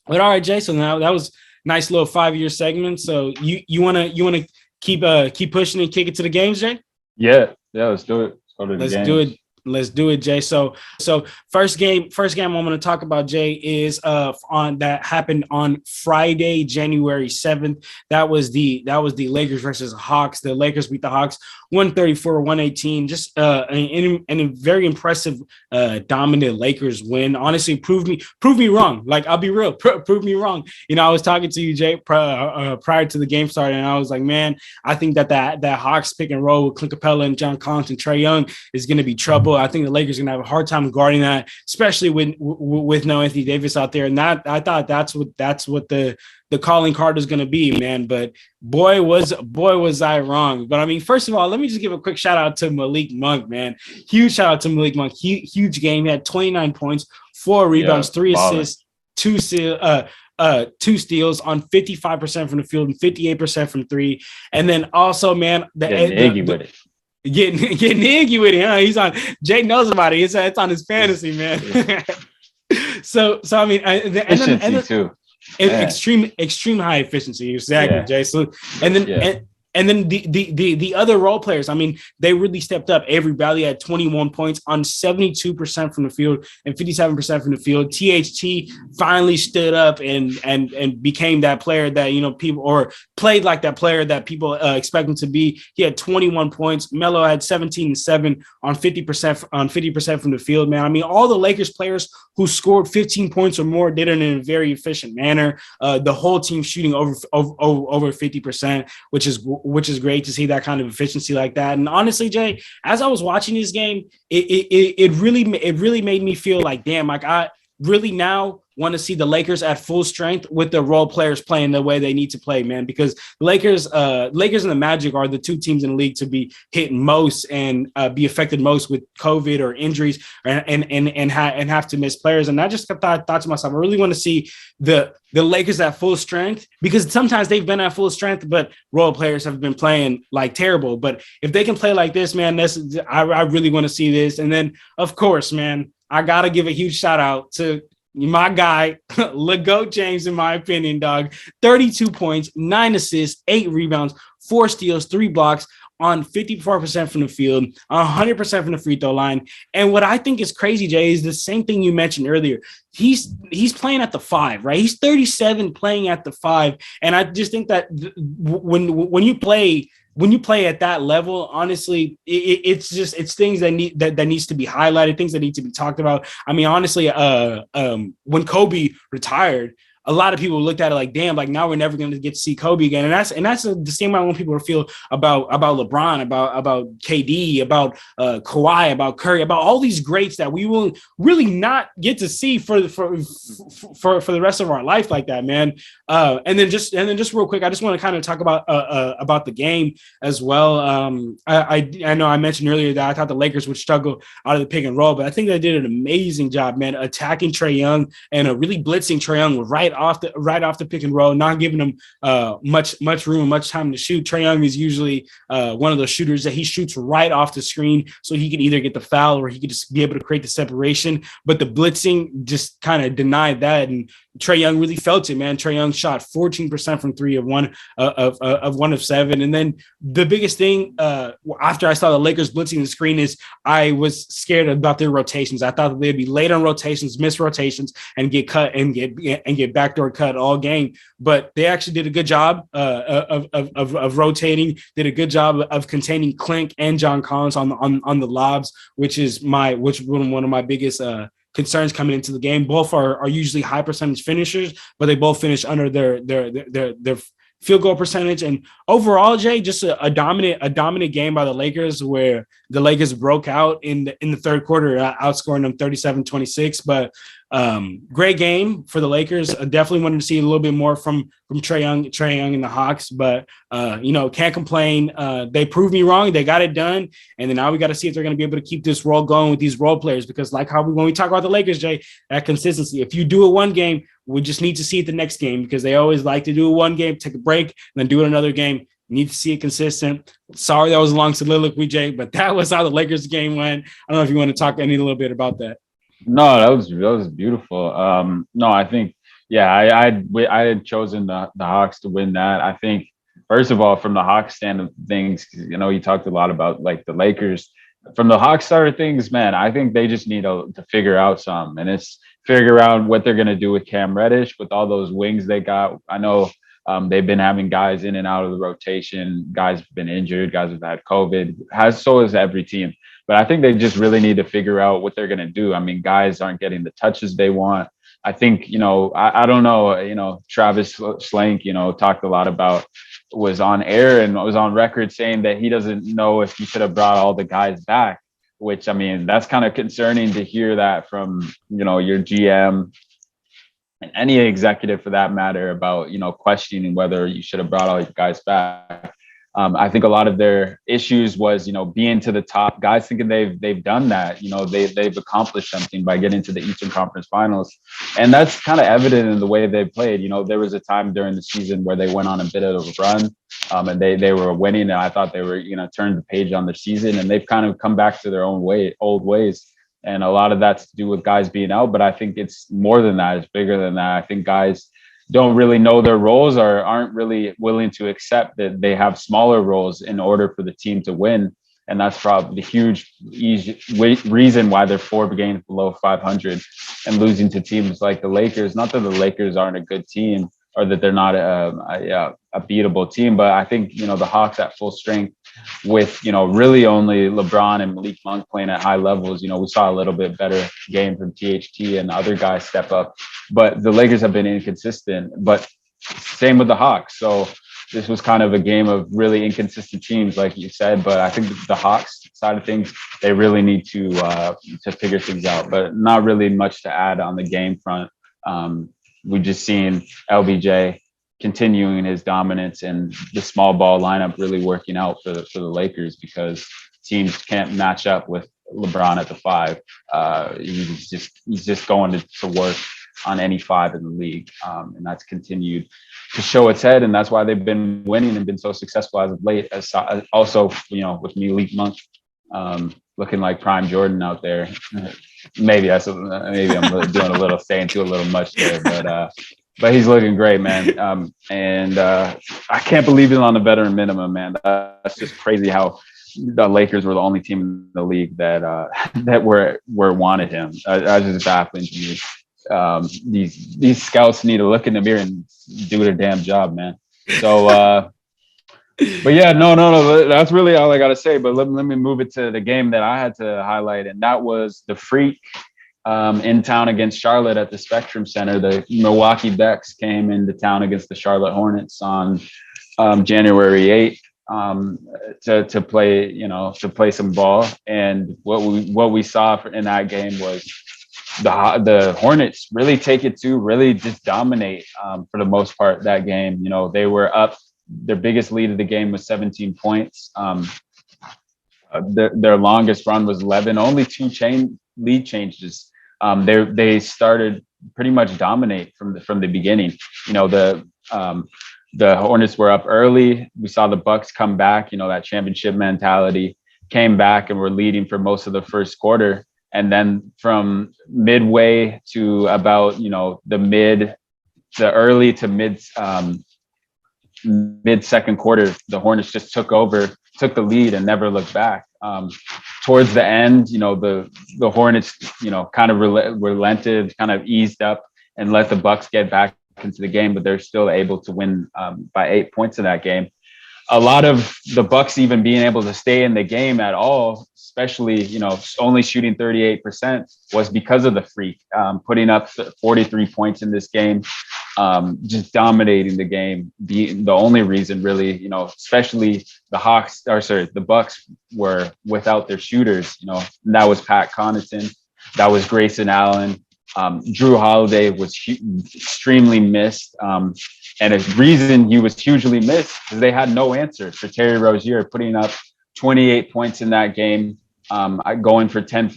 right, Jay. So now that was nice little 5-year segment. So you wanna keep pushing and kick it to the games, Jay? Yeah, let's do it. Let's do it, Jay. So first game I'm going to talk about, Jay, is that happened on Friday, January 7th. That was the Lakers versus Hawks. The Lakers beat the Hawks 134-118. Just in a very impressive, dominant Lakers win. Honestly, prove me wrong. Like, I'll be real, prove me wrong. I was talking to you, Jay, prior to the game starting, and I was like, man, I think that Hawks pick and roll with Clint Capella and John Collins and Trae Young is going to be trouble. I think the Lakers are going to have a hard time guarding that, especially with no Anthony Davis out there. And that I thought that's what the calling card is going to be, man. But boy was I wrong. But I mean, first of all, let me just give a quick shout out to Malik Monk, man. Huge shout out to Malik Monk. Huge game. He had 29 points, 4 rebounds, 3 assists, 2 steals on 55% from the field and 58% from 3. And then also, man, with it. Getting iggy with it, huh? He's on. Jay knows about it. It's on his fantasy, man. so I mean, efficiency too. Extreme high efficiency, exactly, Jay. So and then the other role players, I mean, they really stepped up. Avery Bradley had 21 points on 72% from the field and 57% from the field. THT finally stood up and became that player that people, or played like that player that people expect him to be. He had 21 points. Melo had 17 and 7 on 50% from the field. Man, I mean, all the Lakers players who scored 15 points or more did it in a very efficient manner. The whole team shooting over 50%, which is great to see that kind of efficiency like that. And honestly, Jay, as I was watching this game, it really made me feel like, damn, like I really now want to see the Lakers at full strength with the role players playing the way they need to play, man, because the Lakers and the Magic are the two teams in the league to be hit most and be affected most with COVID or injuries and have to miss players. And I just thought to myself, I really want to see the Lakers at full strength, because sometimes they've been at full strength, but role players have been playing like terrible. But if they can play like this, man, I really want to see this. And then, of course, man, I got to give a huge shout out to my guy, LeGoat James, in my opinion, dog. 32 points, 9 assists, 8 rebounds, 4 steals, 3 blocks on 54% from the field, 100% from the free throw line. And what I think is crazy, Jay, is the same thing you mentioned earlier. He's playing at the 5, right? He's 37 playing at the 5. And I just think that when you play at that level, honestly, it's things that needs to be highlighted, things that need to be talked about. I mean, honestly, when Kobe retired, a lot of people looked at it like, damn, like now we're never going to get to see Kobe again. And that's the same way I want people to feel about LeBron, about KD, about Kawhi, about Curry, about all these greats that we will really not get to see for the rest of our life like that, man. And then just real quick, I just want to kind of talk about the game as well. I know I mentioned earlier that I thought the Lakers would struggle out of the pick and roll, but I think they did an amazing job, man, attacking Trae Young and really blitzing Trae Young right off the pick and roll, not giving him much room, much time to shoot. Trae Young is usually one of those shooters that he shoots right off the screen, so he can either get the foul or he could just be able to create the separation. But the blitzing just kind of denied that, and Trae Young really felt it, man. Trae Young shot 14% from three of one of seven. And then the biggest thing after I saw the Lakers blitzing the screen is I was scared about their rotations. I thought that they'd be late on rotations, miss rotations, and get cut and get backdoor cut all game. But they actually did a good job of rotating. Did a good job of containing Clink and John Collins on the lobs, which is one of my biggest concerns coming into the game. Both are usually high percentage finishers, but they both finish under their field goal percentage. And overall, Jay, just a dominant game by the Lakers, where the Lakers broke out in the third quarter, outscoring them 37-26. But great game for the Lakers. I definitely wanted to see a little bit more from Trae Young and the Hawks, but can't complain. They proved me wrong. They got it done, and then now we got to see if they're going to be able to keep this role going with these role players. Because like when we talk about the Lakers, Jay, that consistency. If you do it one game, we just need to see it the next game, because they always like to do it one game, take a break, and then do it another game. Need to see it consistent. Sorry that was a long soliloquy, Jay, but that was how the Lakers game went. I don't know if you want to talk a little bit about that. No, that was beautiful. No, I think, yeah, I had chosen the Hawks to win that. I think, first of all, from the Hawks stand of things, you talked a lot about like the Lakers. From the Hawks side of things, man, I think they just need to figure out something, and it's figure out what they're going to do with Cam Reddish, with all those wings they got. I know they've been having guys in and out of the rotation. Guys have been injured. Guys have had COVID. So has every team. But I think they just really need to figure out what they're going to do. I mean, guys aren't getting the touches they want. I think, I don't know, Travis Slank, talked a lot about, was on air and was on record saying that he doesn't know if he should have brought all the guys back, which, I mean, that's kind of concerning to hear that from, your GM and any executive for that matter about, questioning whether you should have brought all your guys back. I think a lot of their issues was, being to the top. Guys thinking they've done that, they've accomplished something by getting to the Eastern Conference Finals, and that's kind of evident in the way they played. There was a time during the season where they went on a bit of a run, and they were winning, and I thought they were turn the page on their season, and they've kind of come back to their old ways. And a lot of that's to do with guys being out, but I think it's more than that. It's bigger than that. I think guys don't really know their roles or aren't really willing to accept that they have smaller roles in order for the team to win. And that's probably the huge reason why they're 4 games below 500 and losing to teams like the Lakers. Not that the Lakers aren't a good team or that they're not a beatable team, but I think, the Hawks at full strength with, really only LeBron and Malik Monk playing at high levels. We saw a little bit better game from THT and other guys step up, but the Lakers have been inconsistent, but same with the Hawks. So this was kind of a game of really inconsistent teams, like you said, but I think the Hawks side of things, they really need to figure things out, but not really much to add on the game front. We've just seen LBJ continuing his dominance and the small ball lineup really working out for the Lakers, because teams can't match up with LeBron at the 5. He's just going to work on any 5 in the league, and that's continued to show its head, and that's why they've been winning and been so successful as of late. As also, with Malik Monk looking like prime Jordan out there. Maybe I'm really doing a little, saying too a little much there, but he's looking great, man. And I can't believe he's on a veteran minimum, man. That's just crazy how the Lakers were the only team in the league that were wanted him. That's just baffling to me. These scouts need to look in the mirror and do their damn job, man. So, but yeah, no, that's really all I got to say. But let me move it to the game that I had to highlight, and that was the freak in town against Charlotte at the Spectrum Center. The Milwaukee Bucks came into town against the Charlotte Hornets on January 8th to play some ball. And what we saw in that game was the Hornets really really just dominate for the most part that game. You know, they were up. Their biggest lead of the game was 17 points. Their longest run was 11. Only two lead changes. They started pretty much dominate from the beginning. You know, the Hornets were up early. We saw the Bucks come back. You know, that championship mentality came back and were leading for most of the first quarter. And then from midway to about, you know, the early to mid second quarter, the Hornets just took the lead and never looked back. Towards the end, you know, the Hornets, you know, kind of relented, kind of eased up and let the Bucks get back into the game, but they're still able to win by 8 points in that game. A lot of the Bucks even being able to stay in the game at all, especially, you know, only shooting 38%, was because of the Freak putting up 43 points in this game, just dominating the game. The only reason really, you know, especially the Bucks were without their shooters, you know, and that was Pat Connaughton, that was Grayson Allen. Drew Holiday was extremely missed. And a reason he was hugely missed is they had no answer for Terry Rozier, putting up 28 points in that game, going for 10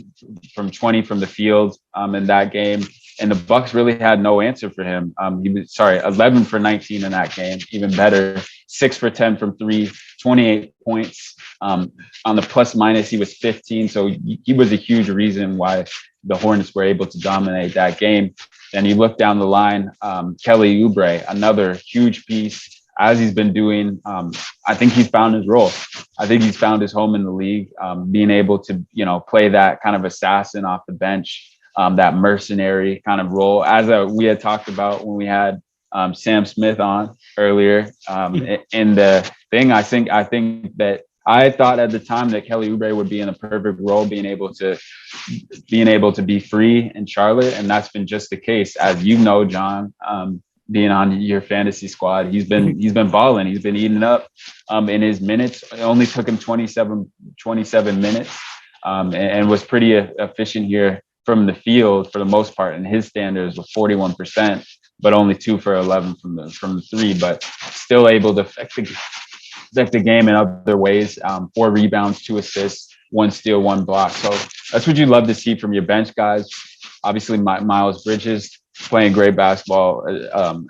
from 20 from the field in that game. And the Bucks really had no answer for him. 11 for 19 in that game, even better. 6 for 10 from 3, 28 points. On the plus minus, he was 15. So he was a huge reason why the Hornets were able to dominate that game. And you look down the line, Kelly Oubre, another huge piece, as he's been doing. I think he's found his role. I think he's found his home in the league, being able to, you know, play that kind of assassin off the bench, that mercenary kind of role, as we had talked about when we had Sam Smith on earlier. In the thing, I think that I thought at the time that Kelly Oubre would be in a perfect role, being able to be free in Charlotte, and that's been just the case. As you know, John, being on your fantasy squad, he's been balling. He's been eating up in his minutes. It only took him 27 minutes, and was pretty efficient here from the field for the most part. And his standards were 41%, but only 2 for 11 from the three, but still able to affect the game in other ways. 4 rebounds, 2 assists, 1 steal, 1 block. So that's what you love to see from your bench guys. Obviously, Miles Bridges playing great basketball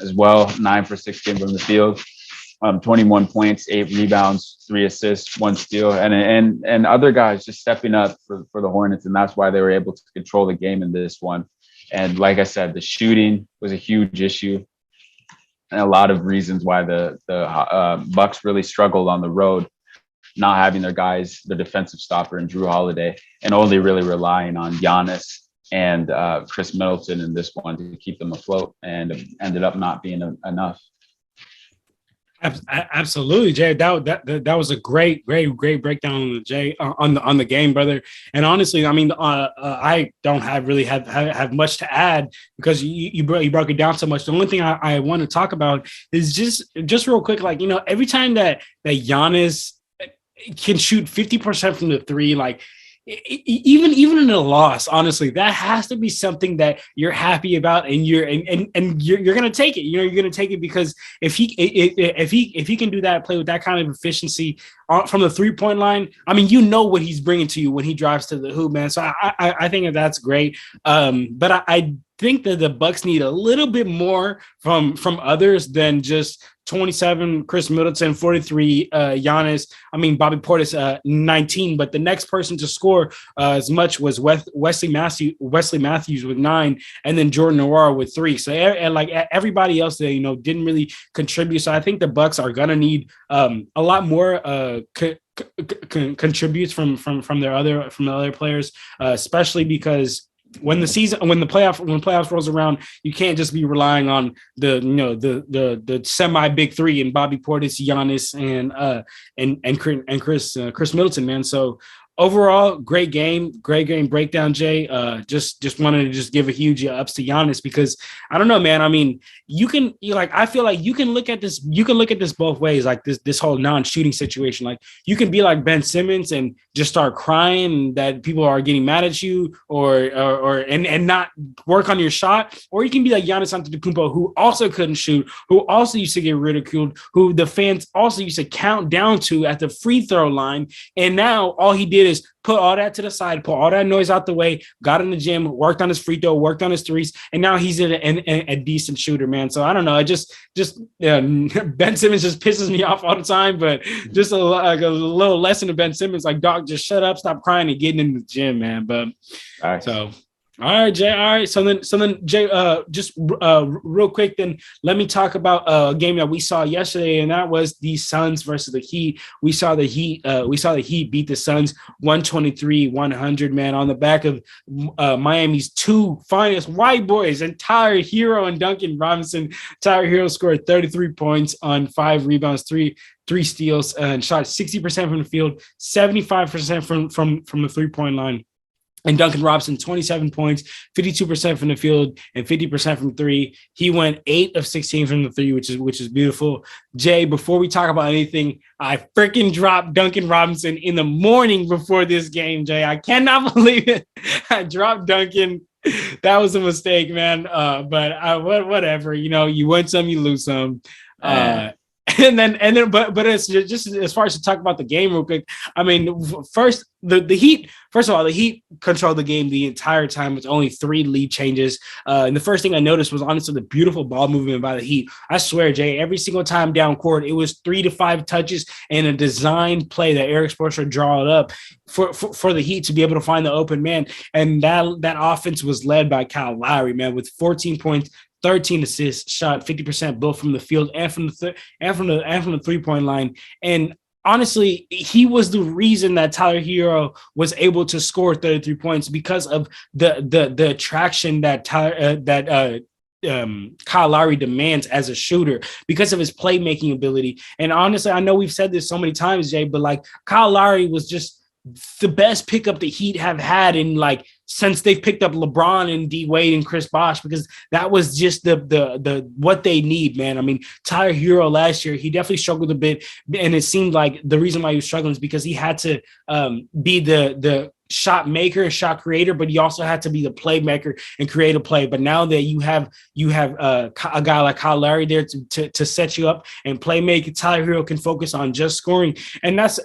as well. 9 for 16 from the field, 21 points, 8 rebounds, 3 assists, 1 steal, and other guys just stepping up for the Hornets, and that's why they were able to control the game in this one. And like I said, the shooting was a huge issue, and a lot of reasons why the Bucks really struggled on the road, not having their guys, their defensive stopper and Drew Holiday, and only really relying on Giannis and Chris Middleton in this one to keep them afloat, and it ended up not being enough. Absolutely, Jay. That was a great breakdown on the Jay on the game, brother. And honestly, I mean, I don't have much to add because you broke it down so much. The only thing I want to talk about is just real quick, like, you know, every time that Giannis can shoot 50% from the three, like, even in a loss, honestly, that has to be something that you're happy about, and you're gonna take it. You know, you're gonna take it because if he can do that, play with that kind of efficiency from the 3-point line, I mean, you know what he's bringing to you when he drives to the hoop, man. So I think that's great. But I think that the Bucks need a little bit more from others than just 27 Chris Middleton, 43 Giannis. I mean, Bobby Portis 19, but the next person to score as much was Wesley Matthews with 9, and then Jordan Nwora with 3. So and like everybody else there, you know, didn't really contribute. So I think the Bucks are gonna need a lot more contributes from the other players, especially because when the playoffs rolls around, you can't just be relying on the semi big three and Bobby Portis, Giannis, and Chris Middleton, man. So overall, great game breakdown, Jay. Just wanted to just give a huge ups to Giannis because I don't know, man. I mean, I feel like you can look at this both ways, like this whole non-shooting situation. Like you can be like Ben Simmons and just start crying that people are getting mad at you and not work on your shot, or you can be like Giannis Antetokounmpo, who also couldn't shoot, who also used to get ridiculed, who the fans also used to count down to at the free throw line, and now all he did is put all that to the side, put all that noise out the way, got in the gym, worked on his free throw, worked on his threes, and now he's a decent shooter, man. So I don't know. I just Ben Simmons just pisses me off all the time, but just a little lesson to Ben Simmons, like, dog, just shut up, stop crying, and getting in the gym, man. But so. All right, Jay. All right. So then, Jay, just real quick, then let me talk about a game that we saw yesterday, and that was the Suns versus the Heat. We saw the Heat beat the Suns 123-100, man, on the back of Miami's two finest white boys, and Tyler Hero and Duncan Robinson. Tyler Hero scored 33 points on 5 rebounds, three steals, and shot 60% from the field, 75% from the 3-point line. And Duncan Robinson, 27 points, 52% from the field, and 50% from 3. He went 8 of 16 from the 3, which is beautiful. Jay, before we talk about anything, I freaking dropped Duncan Robinson in the morning before this game, Jay. I cannot believe it. I dropped Duncan. That was a mistake, man. But whatever. You win some, you lose some. But it's just as far as to talk about the game real quick. I mean, first the Heat. First of all, the Heat controlled the game the entire time with only 3 lead changes. And the first thing I noticed was honestly the beautiful ball movement by the Heat. I swear, Jay, every single time down court, it was 3 to 5 touches and a designed play that Eric Spoelstra draw it up for the Heat to be able to find the open man. And that offense was led by Kyle Lowry, man, with 14 points. 13 assists, shot 50% both from the field and from the 3-point line. And honestly, he was the reason that Tyler Hero was able to score 33 points because of the attraction that Kyle Lowry demands as a shooter because of his playmaking ability. And honestly, I know we've said this so many times, Jay, but like Kyle Lowry was just the best pickup the Heat have had in since they've picked up LeBron and D Wade and Chris Bosh, because that was just the what they need, man. I mean, Tyler Hero last year, he definitely struggled a bit, and it seemed like the reason why he was struggling is because he had to be the shot maker, shot creator, but he also had to be the playmaker and create a play. But now that you have a guy like Kyle Lowry there to set you up and play make, Tyler Hero can focus on just scoring, and that's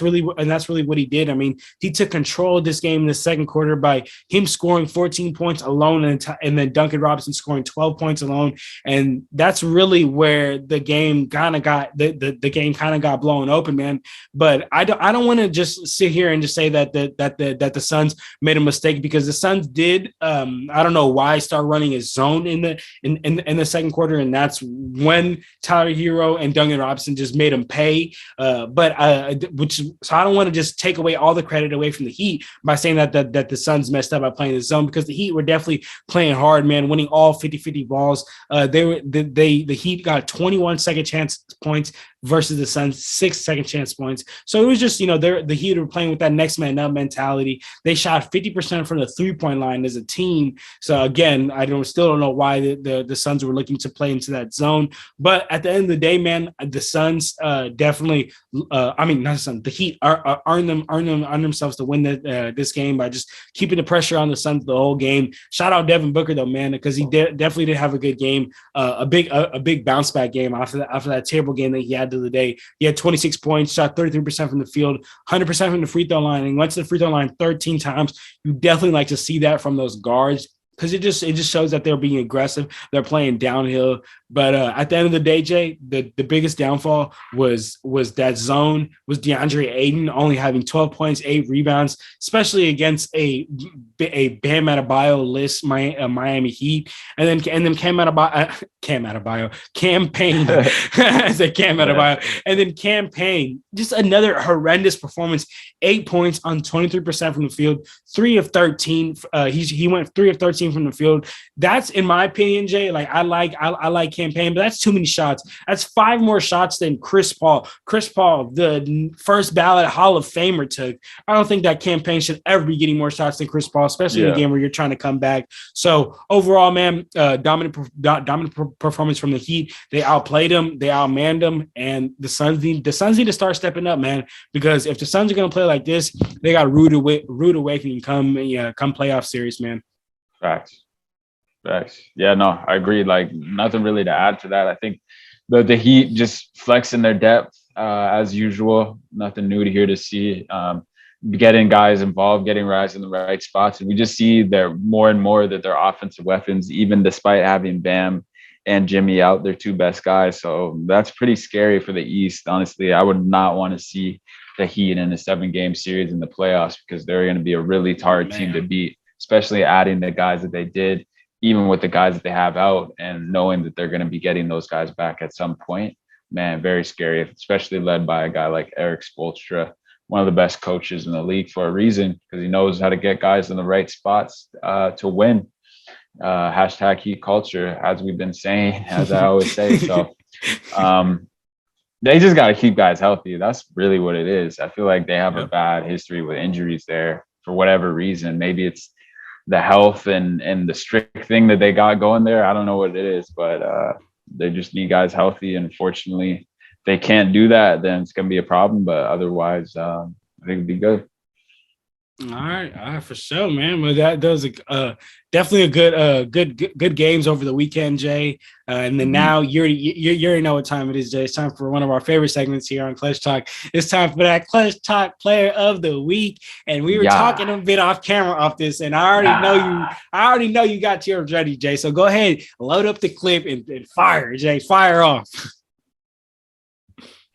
really what he did. I mean, he took control of this game in the second quarter by him scoring 14 points alone, and then Duncan Robinson scoring 12 points alone, and that's really where the game kind of got got blown open, man. But I don't want to just sit here and just say that the Suns made a mistake, because the Suns did I don't know why start running a zone in the second quarter, and that's when Tyler Hero and Duncan Robinson just made them pay. So I don't want to just take away all the credit away from the Heat by saying that the Suns messed up by playing the zone, because the Heat were definitely playing hard, man, winning all 50-50 balls. The Heat got 21 second chance points versus the Suns 6 second chance points. So it was just, the Heat were playing with that next man up mentality. They shot 50% from the 3-point line as a team. So again, still don't know why the Suns were looking to play into that zone. But at the end of the day, man, the Suns definitely, not the Suns, the Heat earned themselves to win this game by just keeping the pressure on the Suns the whole game. Shout out Devin Booker though, man, because he definitely did have a good game, a big bounce back game after that terrible game that he had the other day. He had 26 points, shot 33% from the field, 100% from the free throw line, and went to the free throw line 13 times. You definitely like to see that from those guards, because it just shows that they're being aggressive. They're playing downhill. But at the end of the day, Jay, the biggest downfall was that zone, was DeAndre Ayton only having 12 points, 8 rebounds, especially against a Bam Adebayo list Miami Heat, and then Cam Payne. I said Cam Adebayo, and then Cam Payne, just another horrendous performance. 8 points on 23% from the field, 3 of 13. He went 3 of 13 13 from the field. That's, in my opinion, Jay. Like I like campaign, but that's too many shots. That's 5 more shots than Chris Paul. Chris Paul, the first ballot Hall of Famer, took. I don't think that campaign should ever be getting more shots than Chris Paul, especially in a game where you're trying to come back. So overall, man, dominant performance from the Heat. They outplayed them, they outmanned them, and the Suns need to start stepping up, man. Because if the Suns are going to play like this, they got a rude awakening come playoff series, man. Facts. Yeah, no, I agree. Like nothing really to add to that. I think the Heat just flexing their depth as usual. Nothing new to here to see. Getting guys involved, getting guys in the right spots, and we just see they're more and more that their offensive weapons, even despite having Bam and Jimmy out, their 2 best guys. So that's pretty scary for the East. Honestly, I would not want to see the Heat in a 7-game series in the playoffs because they're going to be a really hard team to beat, especially adding the guys that they did, even with the guys that they have out, and knowing that they're going to be getting those guys back at some point. Man, very scary, especially led by a guy like Eric Spoelstra, one of the best coaches in the league for a reason, because he knows how to get guys in the right spots to win. Hashtag Heat culture, as we've been saying, as I always say. So they just got to keep guys healthy. That's really what it is. I feel like they have a bad history with injuries there for whatever reason. Maybe it's the health and the strict thing that they got going there. I don't know what it is, but they just need guys healthy. And unfortunately, they can't do that, then it's going to be a problem. But otherwise, I think it'd be good. All right, for sure, man. Well, that was definitely a good games over the weekend, Jay. And then now you already know what time it is, Jay. It's time for one of our favorite segments here on Clutch Talk. It's time for that Clutch Talk Player of the Week, and we were talking a bit off camera off this, and I already know you got yours ready, Jay. So go ahead, load up the clip and fire, Jay. Fire off.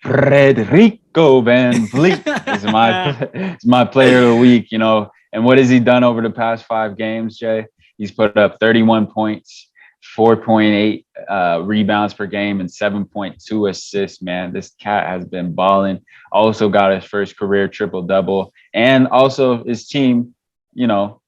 Federico VanVleet is my player of the week, you know. And what has he done over the past 5 games, Jay? He's put up 31 points, 4.8 rebounds per game, and 7.2 assists, man. This cat has been balling. Also got his first career triple-double. And also his team, you know,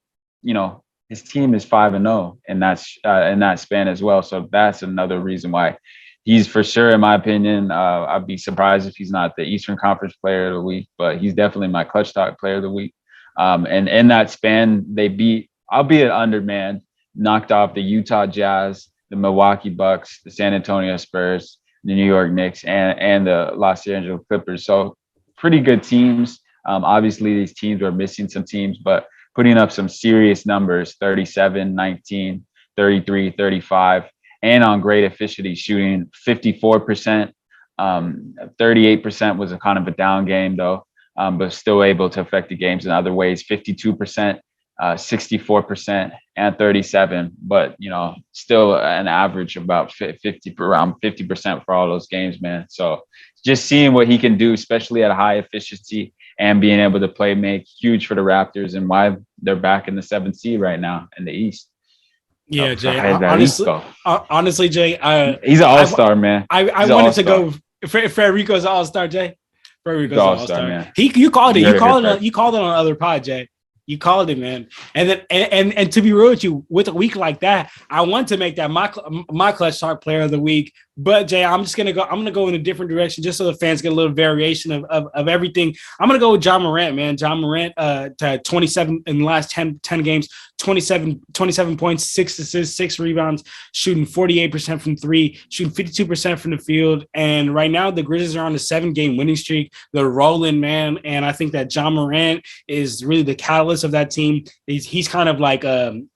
his team is 5-0 in that span as well. So that's another reason why he's for sure, in my opinion, I'd be surprised if he's not the Eastern Conference Player of the Week, but he's definitely my Clutch Talk Player of the Week. And in that span, they beat, albeit undermanned, knocked off the Utah Jazz, the Milwaukee Bucks, the San Antonio Spurs, the New York Knicks, and the Los Angeles Clippers. So pretty good teams. Obviously, these teams were missing some teams, but putting up some serious numbers, 37, 19, 33, 35. And on great efficiency, shooting 54%. 38% was a kind of a down game, though, but still able to affect the games in other ways. 52%, 64%, and 37%. But, you know, still an average of about around 50% for all those games, man. So just seeing what he can do, especially at a high efficiency and being able to play make, huge for the Raptors and why they're back in the 7th seed right now in the East. Yeah, Jay. Honestly, Jay, he's an all-star, man. I wanted to go. Federico's an all-star, Jay. Federico's an all-star, man. You called it. You called it on other pod, Jay. You called it, man. And then and to be real with you, with a week like that, I want to make that my Clutch Talk Player of the Week. But Jay, I'm gonna go in a different direction just so the fans get a little variation of everything. I'm gonna go with John Morant, man. John Morant to 27 in the last 10 games, 27 points, 6 assists, 6 rebounds, shooting 48% from 3, shooting 52% from the field. And right now the Grizzlies are on a 7-game winning streak. They're rolling, man. And I think that John Morant is really the catalyst of that team. He's kind of like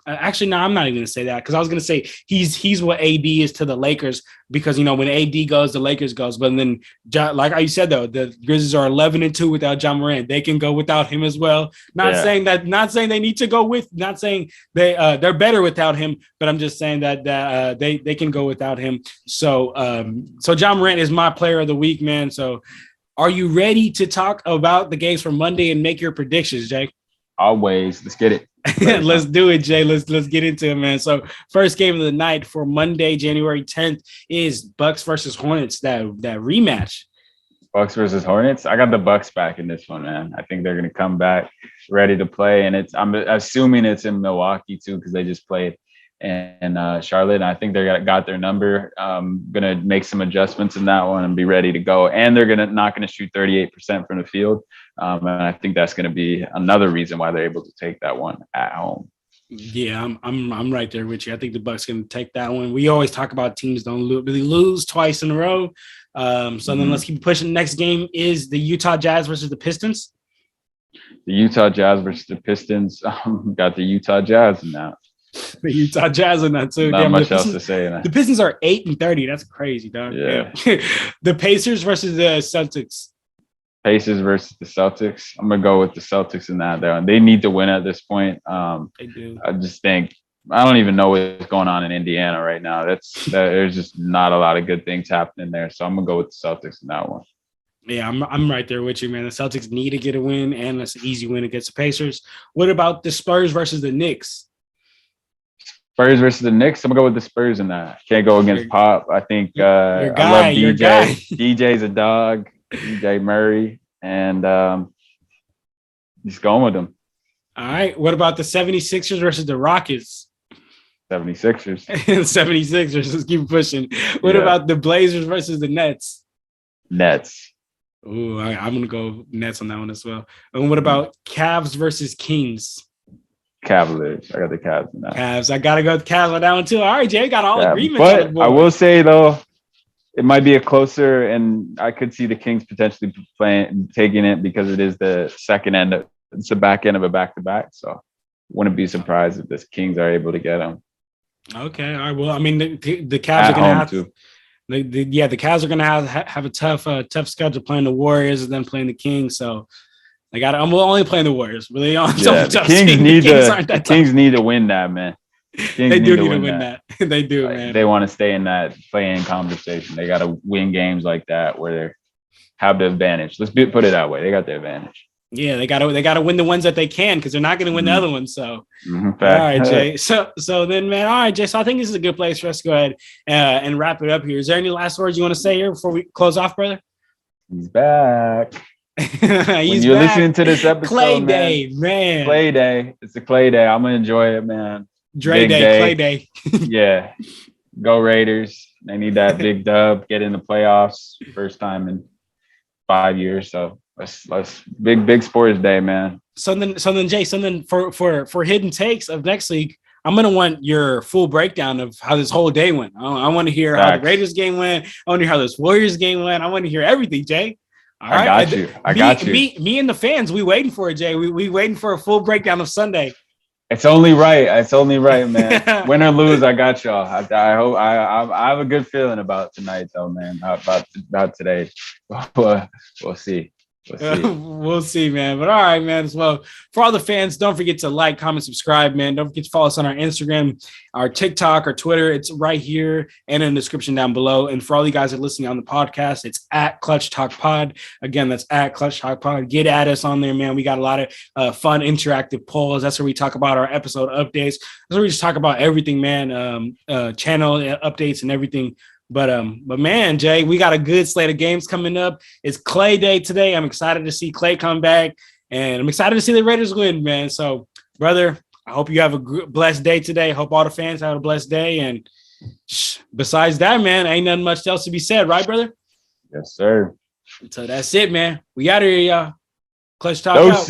actually, no, I'm not even gonna say that because I was gonna say he's what AD is to the Lakers, because, you know, when AD goes, the Lakers goes. But then, like you said, though, the Grizzlies are 11-2 without John Morant. They can go without him as well. Not saying they need to go with. Not saying they're better without him. But I'm just saying that they can go without him. So John Morant is my Player of the Week, man. So, are you ready to talk about the games from Monday and make your predictions, Jake? Always. Let's get it. Let's do it, Jay. Let's get into it, man. So first game of the night for Monday, January 10th is Bucks versus Hornets, that rematch. Bucks versus Hornets. I got the Bucks back in this one, man. I think they're gonna come back ready to play, and I'm assuming it's in Milwaukee too because they just played in Charlotte. And I think they got their number. Gonna make some adjustments in that one and be ready to go. And they're not gonna shoot 38% from the field, and I think that's gonna be another reason why they're able to take that one at home. Yeah, I'm right there with you. I think the Bucks going to take that one. We always talk about teams don't really lose twice in a row. Then let's keep pushing. Next game is the Utah Jazz versus the Pistons. The Utah Jazz versus the Pistons. Got the Utah Jazz in that. The Utah Jazz in that too. Not much else to say in that. The Pistons are 8-30. That's crazy, dog. Yeah. The Pacers versus the Celtics. Pacers versus the Celtics. I'm gonna go with the Celtics in that. Though they need to win at this point. They do. I just think I don't even know what's going on in Indiana right now. There's just not a lot of good things happening there. So I'm gonna go with the Celtics in that one. Yeah, I'm right there with you, man. The Celtics need to get a win, and it's an easy win against the Pacers. What about the Spurs versus the Knicks? Spurs versus the Knicks. I'm gonna go with the Spurs in that. Can't go against Pop. I think your guy, I love DJ. Your guy. DJ's a dog. DJ Murray, and just going with them. All right. What about the 76ers versus the Rockets? 76ers. 76ers. Let's keep pushing. What about the Blazers versus the Nets? Nets. Ooh, I'm going to go Nets on that one as well. And what about Cavs versus Kings? Cavaliers. I got the Cavs in that. Cavs. I got to go with Cavs on that one too. All right, Jay. Got all agreements. But I will say, though, it might be a closer, and I could see the Kings potentially taking it because it is the second end. It's the back end of a back-to-back. So wouldn't be surprised if the Kings are able to get them. Okay. All right. Well, I mean, the Cavs are going to have to. The Cavs are going to have a tough schedule playing the Warriors and then playing the Kings. So I'm only playing the Warriors. Really, the Kings need to win that, man. They do need to win that. They do, man. They want to stay in that play-in conversation. They got to win games like that where they have the advantage. Put it that way. They got the advantage. Yeah, they got to win the ones that they can because they're not going to win the other ones. So, all right, Jay. So then, man. All right, Jay. So I think this is a good place for us to go ahead and wrap it up here. Is there any last words you want to say here before we close off, brother? He's back. When you're listening to this episode, Klay Day, man. Klay Day. It's a Klay Day. I'm gonna enjoy it, man. Dre Day, Klay Day. Yeah. Go Raiders. They need that big dub. Get in the playoffs. First time in 5 years. So let's big sports day, man. So then Jay, for hidden takes of next week, I'm gonna want your full breakdown of how this whole day went. I want to hear how the Raiders game went. I want to hear how this Warriors game went. I want to hear everything, Jay. All right. I got you. Me and the fans, we waiting for it, Jay. We waiting for a full breakdown of Sunday. It's only right, man. Win or lose, I got y'all. I hope I have a good feeling about tonight, though, man. About today. We'll see. We'll see, man. But all right, man. Well, for all the fans, don't forget to like, comment, subscribe, man. Don't forget to follow us on our Instagram, our TikTok, our Twitter. It's right here and in the description down below. And for all you guys that are listening on the podcast, it's at Clutch Talk Pod. Again, that's at Clutch Talk Pod. Get at us on there, man. We got a lot of fun interactive polls. That's where we talk about our episode updates. That's where we just talk about everything, man. Channel updates and everything. But man, Jay, we got a good slate of games coming up. It's Klay Day today. I'm excited to see Klay come back, and I'm excited to see the Raiders win, man. So, brother, I hope you have a blessed day today. Hope all the fans have a blessed day. And besides that, man, ain't nothing much else to be said, right, brother? Yes, sir. So that's it, man. We out of here, y'all. Clutch Talk out.